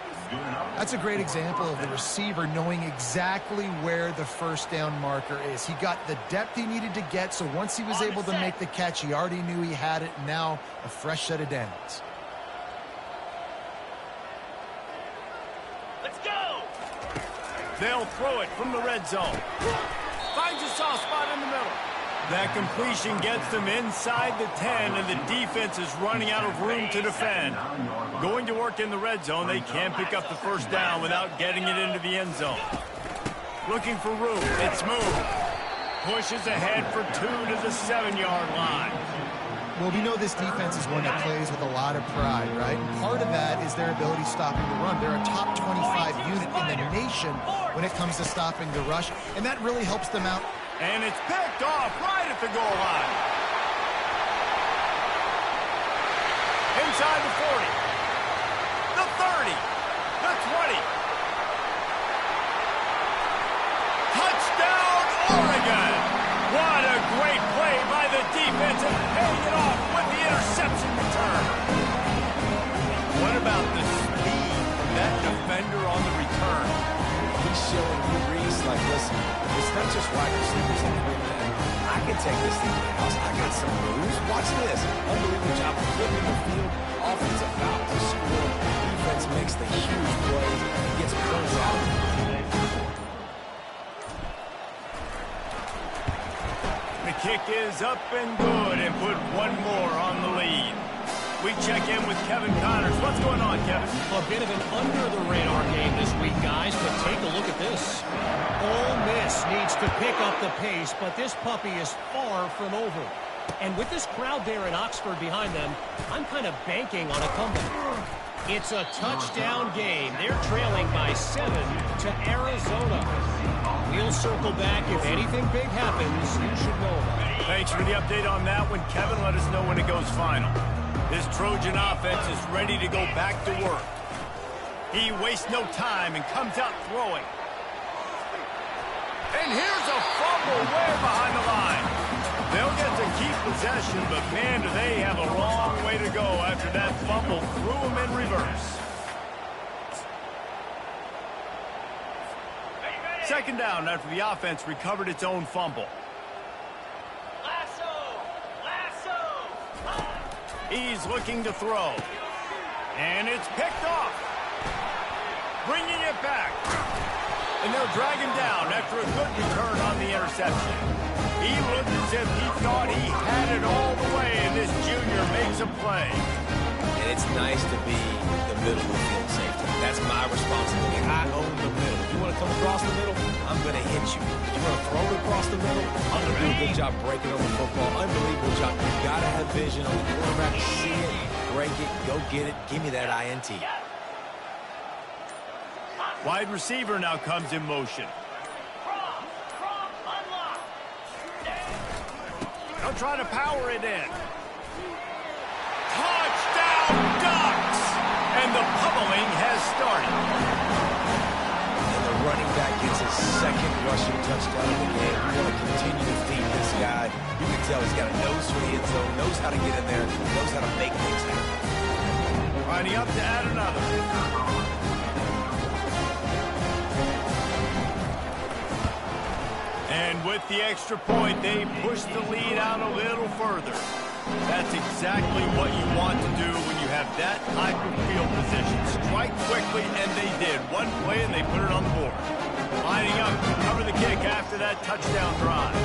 That's a great example of the receiver knowing exactly where the first down marker is. He got the depth he needed to get, so once he was able to make the catch, he already knew he had it. Now, a fresh set of downs. Let's go! They'll throw it from the red zone. Finds a soft spot in the middle. That completion gets them inside the 10, and the defense is running out of room to defend. Going to work in the red zone, they can't pick up the first down without getting it into the end zone. Looking for room. It's moved. Pushes ahead for 2 to the 7-yard line. Well, we know this defense is one that plays with a lot of pride, right? Part of that is their ability stopping the run. They're a top 25 unit in the nation when it comes to stopping the rush, and that really helps them out. And it's picked off right at the goal line. Inside the 40. The 30. The 20. Touchdown, Oregon! What a great play by the defense and paying it off with the interception return. What about the speed from that defender on the return? He's showing Reese, like, listen, it's not just wide receivers and man. I can take this thing to the house. I got some moves. Watch this. Unbelievable job of flipping the field. Offense about to score. Defense makes the huge plays. He gets points out of it. The kick is up and good and put one more on the lead. We check in with Kevin Connors. What's going on, Kevin? A bit of an under-the-radar game this week, guys, but take a look at this. Ole Miss needs to pick up the pace, but this puppy is far from over. And with this crowd there in Oxford behind them, I'm kind of banking on a comeback. It's a touchdown game. They're trailing by 7 to Arizona. We'll circle back. If anything big happens, you should know about it. Thanks for the update on that one, Kevin. Let us know when it goes final. This Trojan offense is ready to go back to work. He wastes no time and comes out throwing. And here's a fumble way behind the line. They'll get to keep possession, but man, do they have a long way to go after that fumble threw them in reverse. Second down after the offense recovered its own fumble. Lasso He's looking to throw. And it's picked off. Bringing it back. And they'll drag him down after a good return on the interception. He looked as if he thought he had it all the way, and this junior makes a play. And it's nice to be the middle of the field safety. That's my responsibility. I own the middle. If you want to come across the middle, I'm going to hit you. If you want to throw it across the middle, I'm going to do a good job breaking over the football. Unbelievable job. You got to have vision on the quarterback to see it, break it, go get it. Give me that INT. Wide receiver now comes in motion. They'll try to power it in. Touchdown Ducks! And the pummeling has started. And the running back gets his second rushing touchdown of the game. You want to continue to feed this guy. You can tell he's got a nose for the end zone, knows how to get in there, knows how to make things happen. Lining up to add another. And with the extra point, they push the lead out a little further. That's exactly what you want to do when you have that type of field position. Strike quickly, and they did. One play, and they put it on the board. Lining up to cover the kick after that touchdown drive.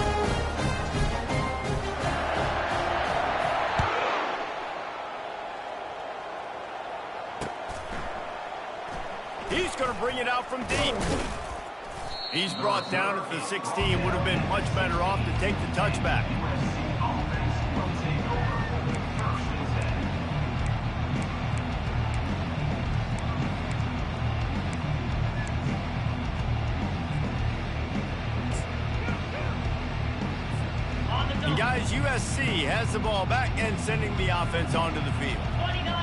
He's going to bring it out from deep. He's brought down at the 16. Would have been much better off to take the touchback. And guys, USC has the ball back and sending the offense onto the field.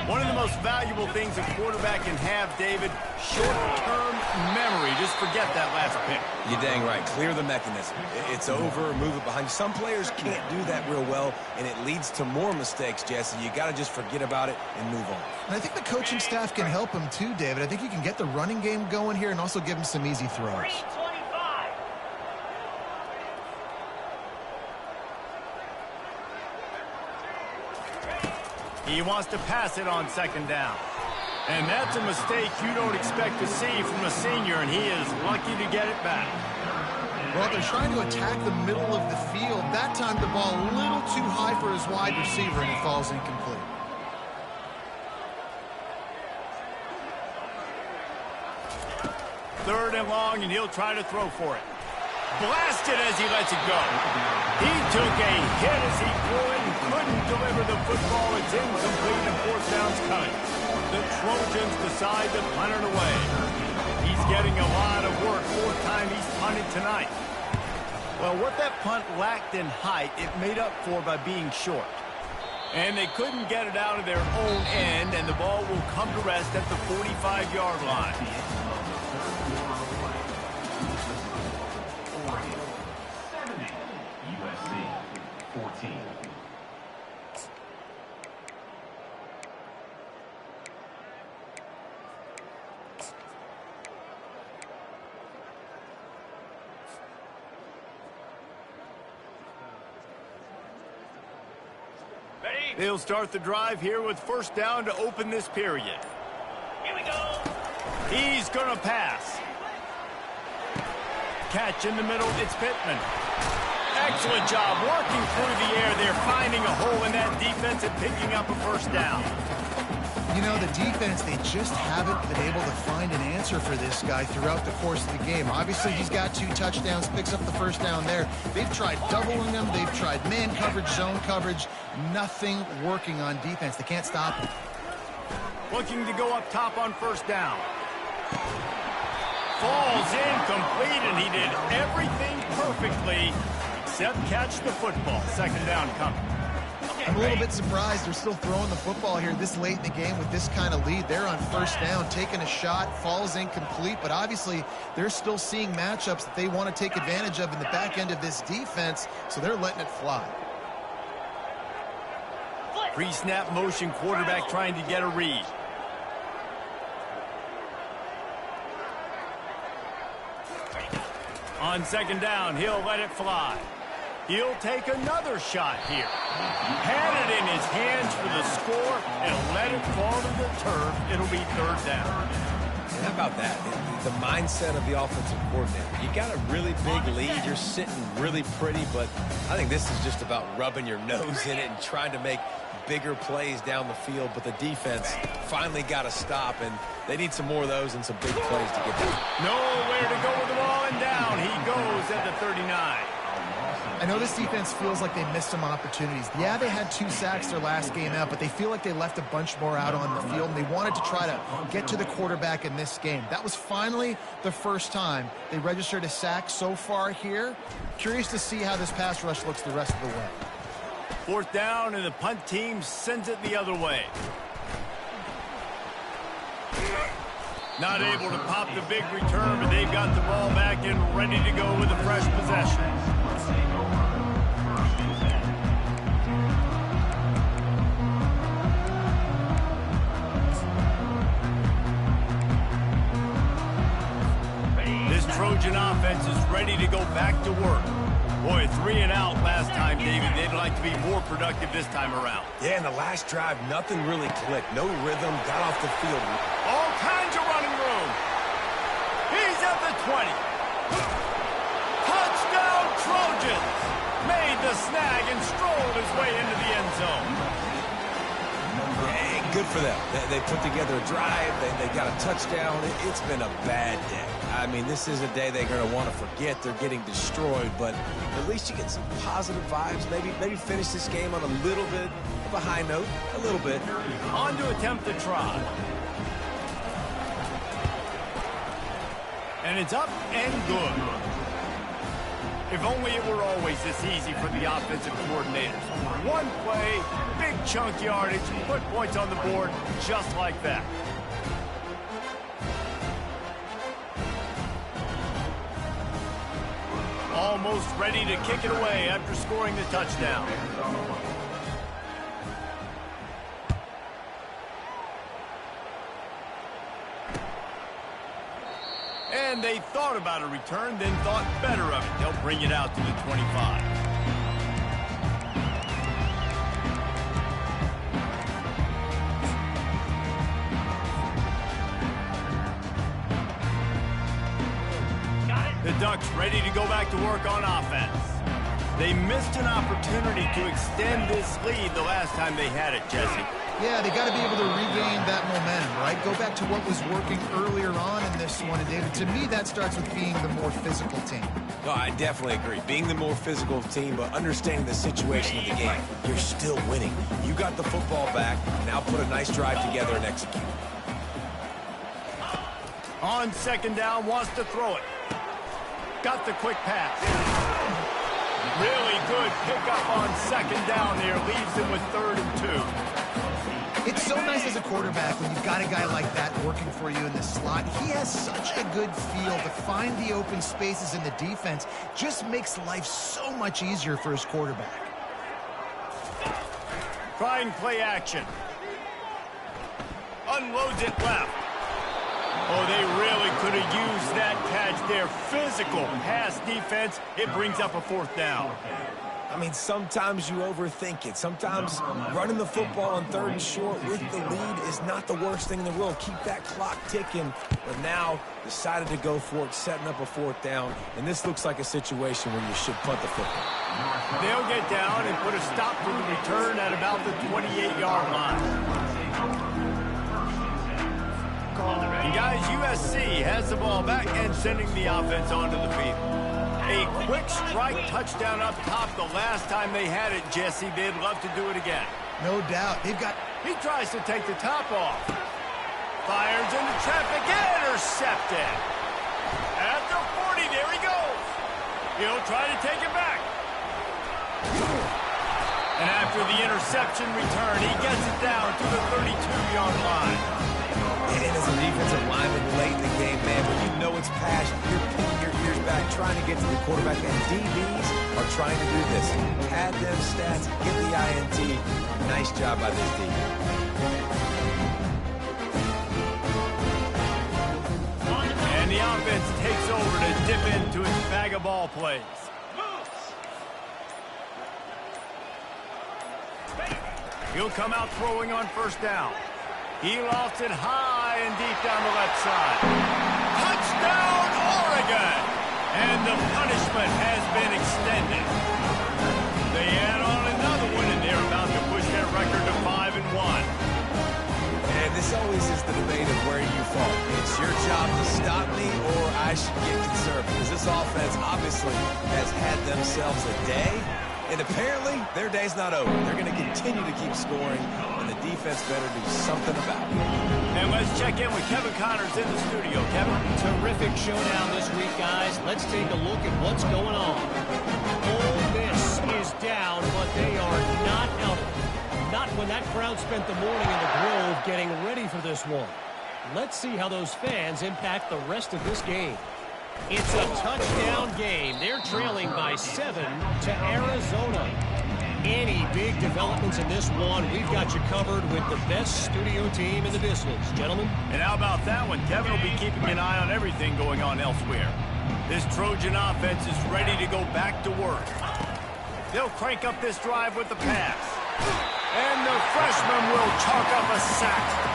One of the most valuable things a quarterback can have, David, short-term memory. Just forget that last pick. You're dang right. Clear the mechanism. It's over, move it behind. Some players can't do that real well, and it leads to more mistakes, Jesse. You got to just forget about it and move on. And I think the coaching staff can help him too, David. I think you can get the running game going here and also give him some easy throws. He wants to pass it on second down. And that's a mistake you don't expect to see from a senior, and he is lucky to get it back. Well, they're trying to attack the middle of the field. That time the ball a little too high for his wide receiver, and it falls incomplete. Third and long, and he'll try to throw for it. Blasted as he lets it go. He took a hit as he threw it and couldn't deliver the football. It's incomplete and fourth down's coming. The Trojans decide to punt it away. He's getting a lot of work. Fourth time he's punted tonight. Well, what that punt lacked in height, it made up for by being short. And they couldn't get it out of their own end, and the ball will come to rest at the 45-yard line. They'll start the drive here with first down to open this period. Here we go. He's going to pass. Catch in the middle, it's Pittman. Excellent job working through the air. They're finding a hole in that defense and picking up a first down. You know, the defense, they just haven't been able to find an answer for this guy throughout the course of the game. Obviously, he's got 2 touchdowns, picks up the first down there. They've tried doubling him. They've tried man coverage, zone coverage. Nothing working on defense. They can't stop him. Looking to go up top on first down. Falls incomplete, and he did everything perfectly except catch the football. Second down coming. I'm a little bit surprised they're still throwing the football here this late in the game with this kind of lead. They're on first down, taking a shot, falls incomplete, but obviously they're still seeing matchups that they want to take advantage of in the back end of this defense, so they're letting it fly. Pre-snap motion, quarterback trying to get a read. On second down, he'll let it fly. He'll take another shot here. Had it in his hands for the score and let it fall to the turf. It'll be third down. How about that? The mindset of the offensive coordinator. You got a really big lead. You're sitting really pretty, but I think this is just about rubbing your nose in it and trying to make bigger plays down the field. But the defense finally got a stop, and they need some more of those and some big plays to get there. Nowhere to go with the ball, and down he goes at the 39. I know this defense feels like they missed some opportunities. Yeah, they had 2 sacks their last game out, but they feel like they left a bunch more out on the field, and they wanted to try to get to the quarterback in this game. That was finally the first time they registered a sack so far here. Curious to see how this pass rush looks the rest of the way. Fourth down, and the punt team sends it the other way. Not able to pop the big return, but they've got the ball back and ready to go with a fresh possession. This Trojan offense is ready to go back to work. Boy, 3 and out last time, David. They'd like to be more productive this time around. Yeah, in the last drive, nothing really clicked. No rhythm, got off the field. All kinds of running room. He's at the 20. Touchdown, Trojans. Made the snag and strolled his way into the end zone. Hey, good for them. They put together a drive. They got a touchdown. It's been a bad day. I mean, this is a day they're going to want to forget. They're getting destroyed, but at least you get some positive vibes. Maybe finish this game on a little bit of a high note. A little bit. On to attempt the try. And it's up and good. If only it were always this easy for the offensive coordinators. One play, big chunk yardage, put points on the board just like that. Almost ready to kick it away after scoring the touchdown. And they thought about a return, then thought better of it. They'll bring it out to the 25. The Ducks ready to go back to work on offense. They missed an opportunity to extend this lead the last time they had it, Jesse. Yeah, they got to be able to regain that momentum, right? Go back to what was working earlier on in this one. And, David, to me, that starts with being the more physical team. No, I definitely agree. Being the more physical team, but understanding the situation of the game. You're still winning. You got the football back. Now put a nice drive together and execute. On second down, wants to throw it. Got the quick pass. Really good pickup on second down there. Leaves him with 3rd and 2. It's so nice as a quarterback when you've got a guy like that working for you in the slot. He has such a good feel to find the open spaces in the defense. Just makes life so much easier for his quarterback. Trying play action. Unloads it left. Oh, they really could have used that catch there. Physical pass defense. It brings up a 4th down. I mean, sometimes you overthink it. Sometimes running the football on 3rd and short with the lead is not the worst thing in the world. Keep that clock ticking. But now decided to go for it, setting up a 4th down. And this looks like a situation where you should punt the football. They'll get down and put a stop to the return at about the 28-yard line. And guys, USC has the ball back and sending the offense onto the field. A quick strike touchdown up top the last time they had it, Jesse. They'd love to do it again. No doubt. They've got... He tries to take the top off. Fires into traffic. Intercepted. At the 40, there he goes. He'll try to take it back. And after the interception return, he gets it down to the 32-yard line. And as a defensive lineman late in the game, man, when you know it's passion, you're pinning your ears back, trying to get to the quarterback, and DBs are trying to do this. Pad them stats, get the INT. Nice job by this D. And the offense takes over to dip into its bag of ball plays. He'll come out throwing on first down. He lofts it high and deep down the left side. Touchdown, Oregon! And the punishment has been extended. They add on another one, and they're about to push their record to 5-1. And this always is the debate of where you fall. It's your job to stop me, or I should get conservative. Because this offense obviously has had themselves a day. And apparently, their day's not over. They're going to continue to keep scoring, and the defense better do something about it. And let's check in with Kevin Connors in the studio. Kevin? Terrific showdown this week, guys. Let's take a look at what's going on. Ole Miss is down, but they are not out of it. Not when that crowd spent the morning in the Grove getting ready for this one. Let's see how those fans impact the rest of this game. It's a touchdown game. They're trailing by 7 to Arizona. Any big developments in this one, we've got you covered with the best studio team in the business. Gentlemen? And how about that one? Kevin will be keeping an eye on everything going on elsewhere. This Trojan offense is ready to go back to work. They'll crank up this drive with the pass. And the freshman will chalk up a sack.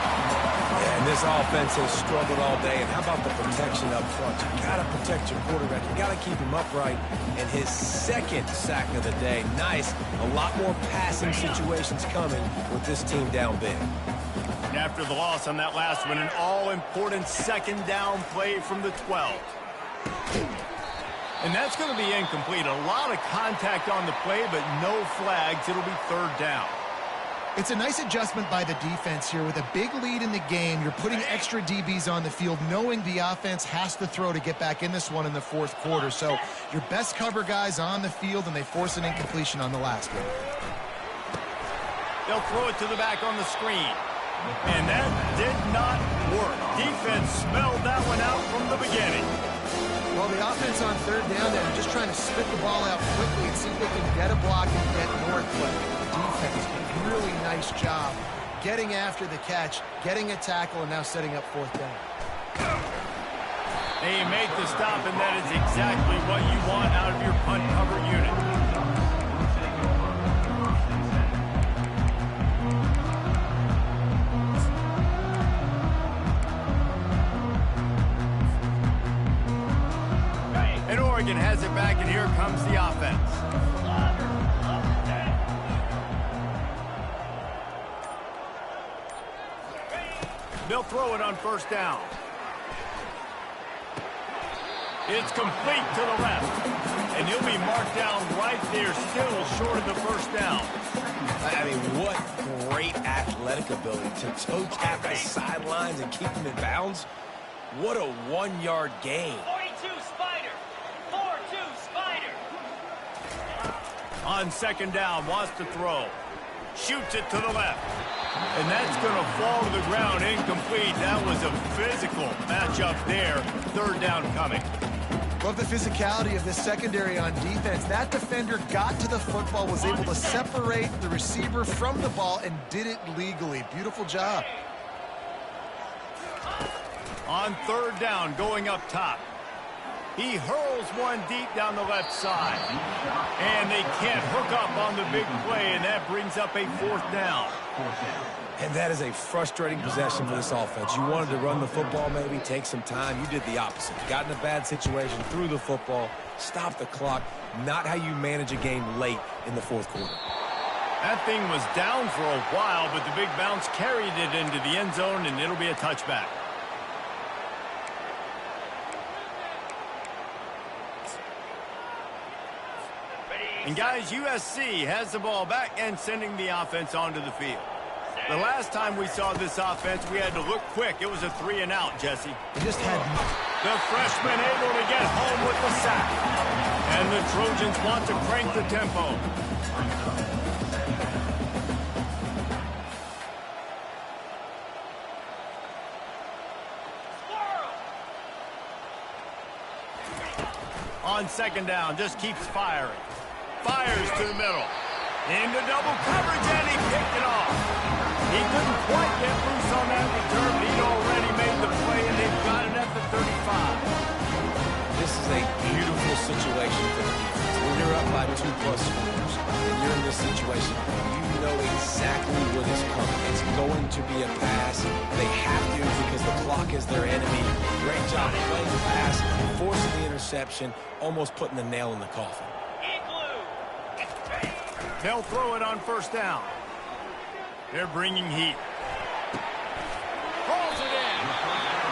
And this offense has struggled all day. And how about the protection up front? You got to protect your quarterback. You got to keep him upright. And his second sack of the day. Nice. A lot more passing situations coming with this team down big. After the loss on that last one, an all-important second down play from the 12. And that's going to be incomplete. A lot of contact on the play, but no flags. It'll be third down. It's a nice adjustment by the defense here. With a big lead in the game, you're putting extra DBs on the field, knowing the offense has to throw to get back in this one in the fourth quarter. So your best cover guys on the field, and they force an incompletion on the last one. They'll throw it to the back on the screen. And that did not work. Defense smelled that one out from the beginning. Well, the offense on third down, they're just trying to spit the ball out quickly and see if they can get a block and get north. But the defense, really nice job getting after the catch, getting a tackle, and now setting up fourth down. They make the stop, and that is exactly what you want out of your punt cover unit. And Oregon has it back, and here comes the offense. They'll throw it on first down. It's complete to the left. And he'll be marked down right there, still short of the first down. I mean, what great athletic ability to toe tap the sidelines and keep them in bounds. What a one-yard gain. 42 Spider. 4-2 Spider. On second down, wants to throw. Shoots it to the left. And that's going to fall to the ground incomplete. That was a physical matchup there. Third down coming. Love the physicality of this secondary on defense. That defender got to the football, was able to separate the receiver from the ball, and did it legally. Beautiful job. On third down, going up top. He hurls one deep down the left side. And they can't hook up on the big play, and that brings up a fourth down. And that is a frustrating possession for this offense. You wanted to run the football, maybe take some time. You did the opposite. You got in a bad situation, threw the football, stopped the clock. Not how you manage a game late in the fourth quarter. That thing was down for a while, but the big bounce carried it into the end zone, and it'll be a touchback. And guys, USC has the ball back and sending the offense onto the field. The last time we saw this offense, we had to look quick. It was a 3-and-out, Jesse. They just had... The freshman able to get home with the sack. And the Trojans want to crank the tempo. On second down, just keeps firing. Fires to the middle. Into double coverage, and he picked it off. He couldn't quite get loose on that return. He'd already made the play, and they've got it at the 35. This is a beautiful situation for the defense. When you're up by 2+ scores, and you're in this situation, you know exactly going to be a pass. They have to because the clock is their enemy. Great job playing the pass, forcing the interception, almost putting the nail in the coffin. They'll throw it on first down. They're bringing heat. Rolls it in.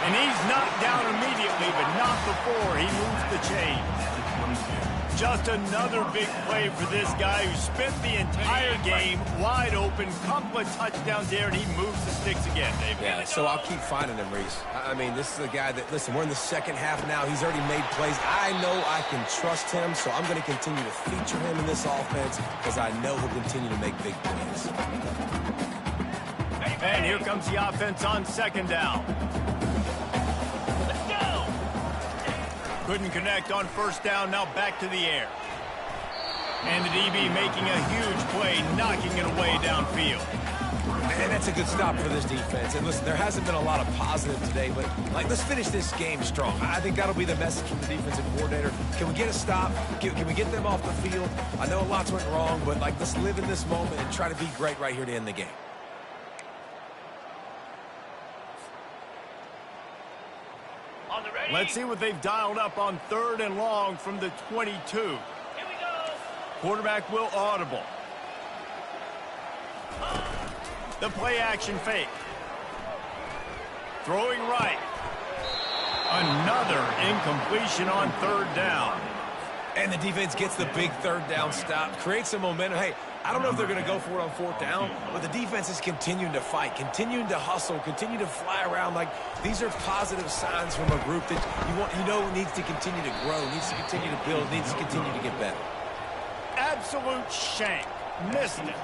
And he's knocked down immediately, but not before he moves the chains. Just another big play for this guy who spent the entire game wide open. Couple of touchdowns there, and he moves the sticks again, David. Yeah, so I'll keep finding him, Reese. I mean, this is a guy that, listen, we're in the second half now. He's already made plays. I know I can trust him, so I'm going to continue to feature him in this offense because I know he'll continue to make big plays. And here comes the offense on second down. Couldn't connect on first down, now back to the air. And the DB making a huge play, knocking it away downfield. And that's a good stop for this defense. And listen, there hasn't been a lot of positive today, but let's finish this game strong. I think that'll be the message from the defensive coordinator. Can we get a stop? Can we get them off the field? I know lots went wrong, but let's live in this moment and try to be great right here to end the game. Let's see what they've dialed up on 3rd and long from the 22. Here we go. Quarterback will audible. The play action fake. Throwing right. Another incompletion on 3rd down. And the defense gets the big 3rd down stop, creates some momentum. Hey, I don't know if they're going to go for it on 4th down, but the defense is continuing to fight, continuing to hustle, continue to fly around. These are positive signs from a group that you know needs to continue to grow, needs to continue to build, needs to continue to get better. Absolute shank. Missed it.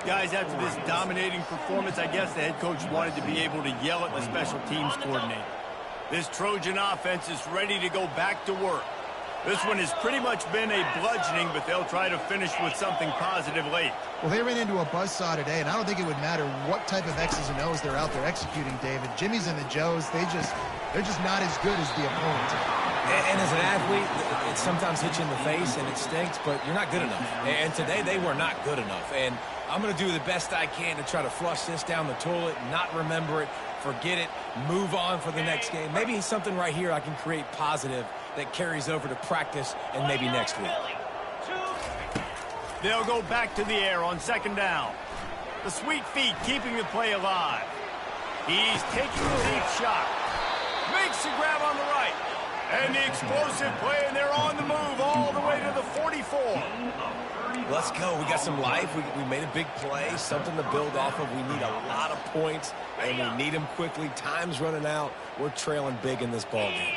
Guys, after this dominating performance, I guess the head coach wanted to be able to yell at the special teams coordinator. This Trojan offense is ready to go back to work. This one has pretty much been a bludgeoning, but they'll try to finish with something positive late. Well, they ran into a buzzsaw today, and I don't think it would matter what type of X's and O's they're out there executing, David. Jimmy's and the Joes, they're just not as good as the opponent. And as an athlete, it sometimes hits you in the face, and it stinks, but you're not good enough. And today, they were not good enough. And I'm going to do the best I can to try to flush this down the toilet, not remember it, forget it, move on for the next game. Maybe something right here I can create positive that carries over to practice and maybe next week. They'll go back to the air on 2nd down. The sweet feet keeping the play alive. He's taking the deep shot. Makes the grab on the right. And the explosive play, and they're on the move all the way to the 44. Let's go. We got some life. We made a big play, something to build off of. We need a lot of points, and we need them quickly. Time's running out. We're trailing big in this ball game.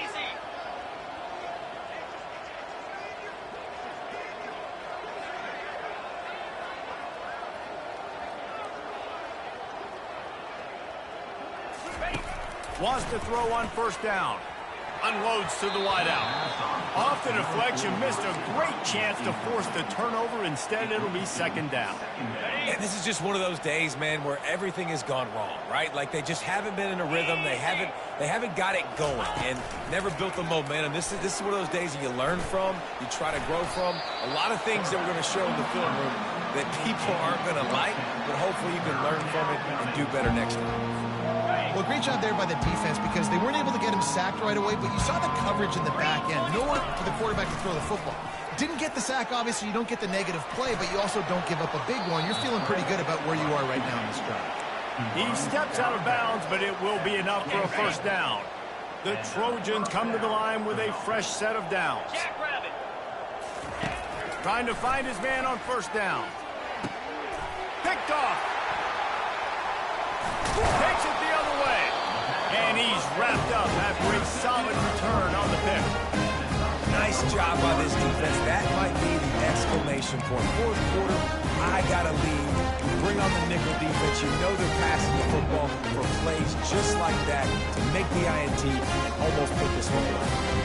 Wants to throw on 1st down. Unloads to the wideout. Off the deflection, missed a great chance to force the turnover. Instead, it'll be 2nd down. And this is just one of those days, man, where everything has gone wrong, right? Like they just haven't been in a rhythm. They haven't got it going and never built the momentum. This is one of those days that you learn from, you try to grow from. A lot of things that we're going to show in the film room that people aren't going to like, but hopefully you can learn from it and do better next time. Well, great job there by the defense because they weren't able to get him sacked right away, but you saw the coverage in the back end. Nowhere for the quarterback to throw the football. Didn't get the sack, obviously. You don't get the negative play, but you also don't give up a big one. You're feeling pretty good about where you are right now in this drive. He steps out of bounds, but it will be enough for a 1st down. The Trojans come to the line with a fresh set of downs. Trying to find his man on 1st down. Picked off. Takes it the other way. And he's wrapped up after a solid return on the pick. Nice job by this defense. That might be the exclamation point. 4th quarter, I got a lead. You bring on the nickel defense. You know they're passing the football for plays just like that to make the INT and almost put this one away.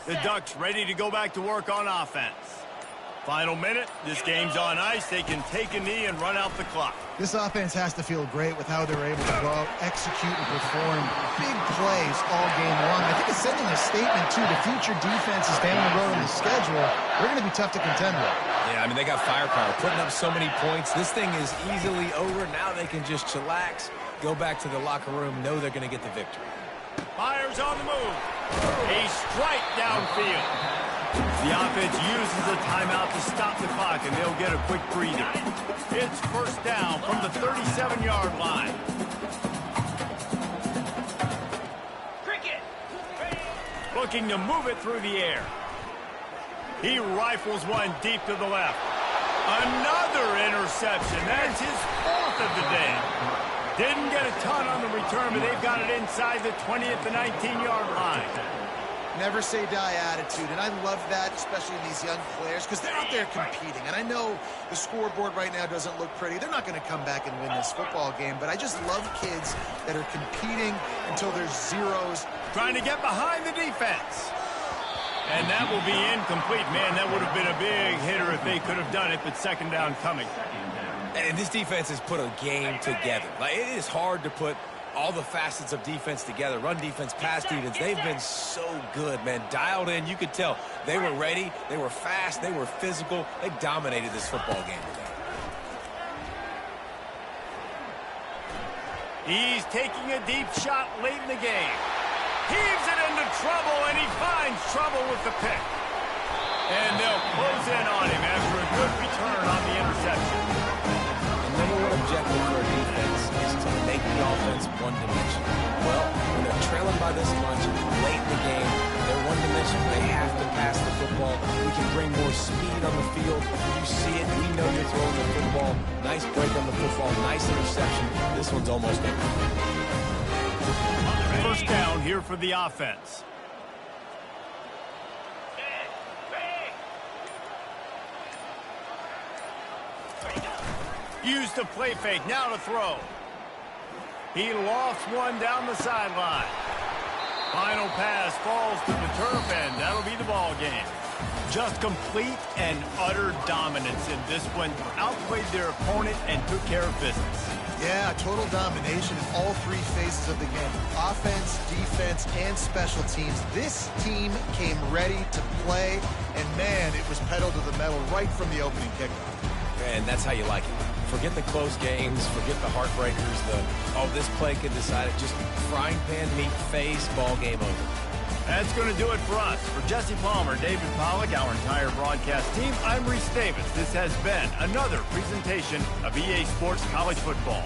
The Ducks ready to go back to work on offense. Final minute. This game's on ice. They can take a knee and run out the clock. This offense has to feel great with how they're able to go out, execute, and perform big plays all game long. I think it's sending a statement, too, to future defenses down the road in the schedule. They're going to be tough to contend with. Yeah, I mean, they got firepower, putting up so many points. This thing is easily over. Now they can just chillax, go back to the locker room, know they're going to get the victory. Fires on the move. A strike downfield. The offense uses a timeout to stop the clock, and they'll get a quick breather. It's first down from the 37-yard line. Cricket. Looking to move it through the air. He rifles one deep to the left. Another interception. That's his fourth of the day. Didn't get a ton on the return, but they've got it inside the 20 at the 19-yard line. Never say die attitude, and I love that, especially in these young players, because they're out there competing. And I know the scoreboard right now doesn't look pretty. They're not going to come back and win this football game, but I just love kids that are competing until there's zeros. Trying to get behind the defense. And that will be incomplete. Man, that would have been a big hitter if they could have done it, but second down coming. And this defense has put a game together. Like, it is hard to put all the facets of defense together. Run defense, pass defense. They've been so good, man. Dialed in. You could tell they were ready. They were fast. They were physical. They dominated this football game today. He's taking a deep shot late in the game. Heaves it into trouble, and he finds trouble with the pick. And they'll close in on him after a good return on the interception. The number one objective for a defense is to make the offense one-dimensional. Well, when they're trailing by this much late in the game, they're one-dimensional. They have to pass the football. We can bring more speed on the field. You see it. We know you're throwing the football. Nice break on the football. Nice interception. This one's almost over. First down here for the offense. Used the play fake, now to throw. He lofts one down the sideline. Final pass falls to the turf, and that'll be the ball game. Just complete and utter dominance in this one. Outplayed their opponent and took care of business. Yeah, total domination in all three phases of the game. Offense, defense, and special teams. This team came ready to play, and man, it was pedal to the metal right from the opening kickoff. And that's how you like it. Forget the close games, forget the heartbreakers, this play could decide it. Just frying pan meat face, ball game over. That's going to do it for us. For Jesse Palmer, David Pollack, our entire broadcast team, I'm Reese Davis. This has been another presentation of EA Sports College Football.